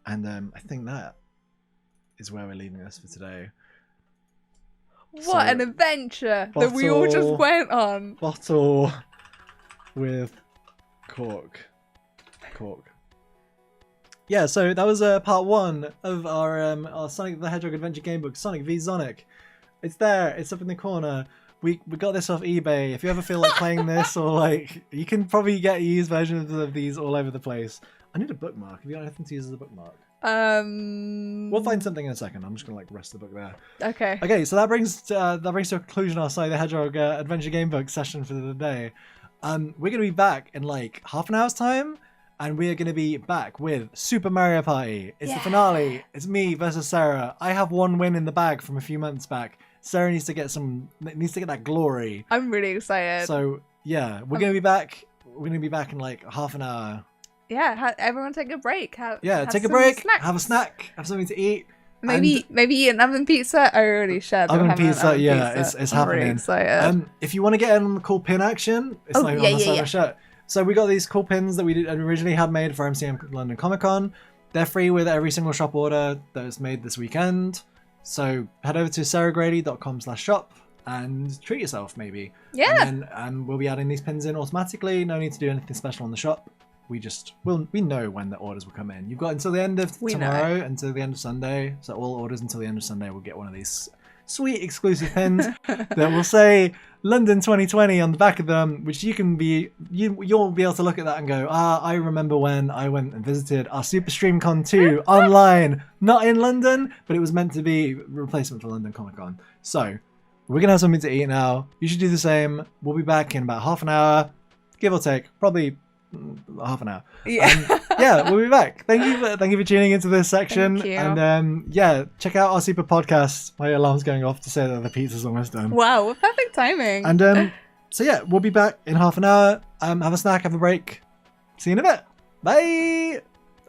And I think that is where we're leaving us for today. What an adventure that we all just went on. Bottle with cork. Yeah, so that was part 1 of our Sonic the Hedgehog adventure game book, Sonic v Zonic. It's there. It's up in the corner. We got this off eBay. If you ever feel like playing this, or like, you can probably get used versions of these all over the place. I need a bookmark. Have you got anything to use as a bookmark? We'll find something in a second. I'm just gonna like rest the book there. Okay. Okay, so that brings to a conclusion our Sonic the Hedgehog adventure game book session for the day. We're gonna be back in like half an hour's time, and we are gonna be back with Super Mario Party. It's the finale. It's me versus Sarah. I have one win in the bag from a few months back. Sarah needs to get that glory. I'm really excited. So yeah, we're gonna be back. We're gonna be back in like half an hour. Yeah, everyone take a break. Take a break. Have a snack. Have something to eat. Maybe eat an oven pizza. I already shared. Oven pizza. It's happening. Really excited. If you want to get in on the cool pin action, it's not even on the side of the shirt. So we got these cool pins that we originally had made for MCM London Comic Con. They're free with every single shop order that is made this weekend. So head over to sarahgrady.com/shop and treat yourself, maybe. Yeah. And then we'll be adding these pins in automatically. No need to do anything special on the shop. We know when the orders will come in. You've got until the end of tomorrow, until the end of Sunday. So all orders until the end of Sunday will get one of these sweet exclusive pins that will say London 2020 on the back of them, which you'll be able to look at that and go, I remember when I went and visited our Super Stream Con 2 online, not in London, but it was meant to be a replacement for London Comic Con. So we're gonna have something to eat now. You should do the same. We'll be back in about half an hour, give or take, probably half an hour. Yeah, we'll be back. Thank you for tuning into this section. Thank you. And check out our super podcast. My alarm's going off to say that the pizza's almost done. Wow, perfect timing. And so yeah, we'll be back in half an hour. Have a snack, have a break. See you in a bit. Bye.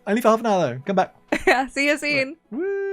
Only for half an hour though. Come back. See you soon. Woo.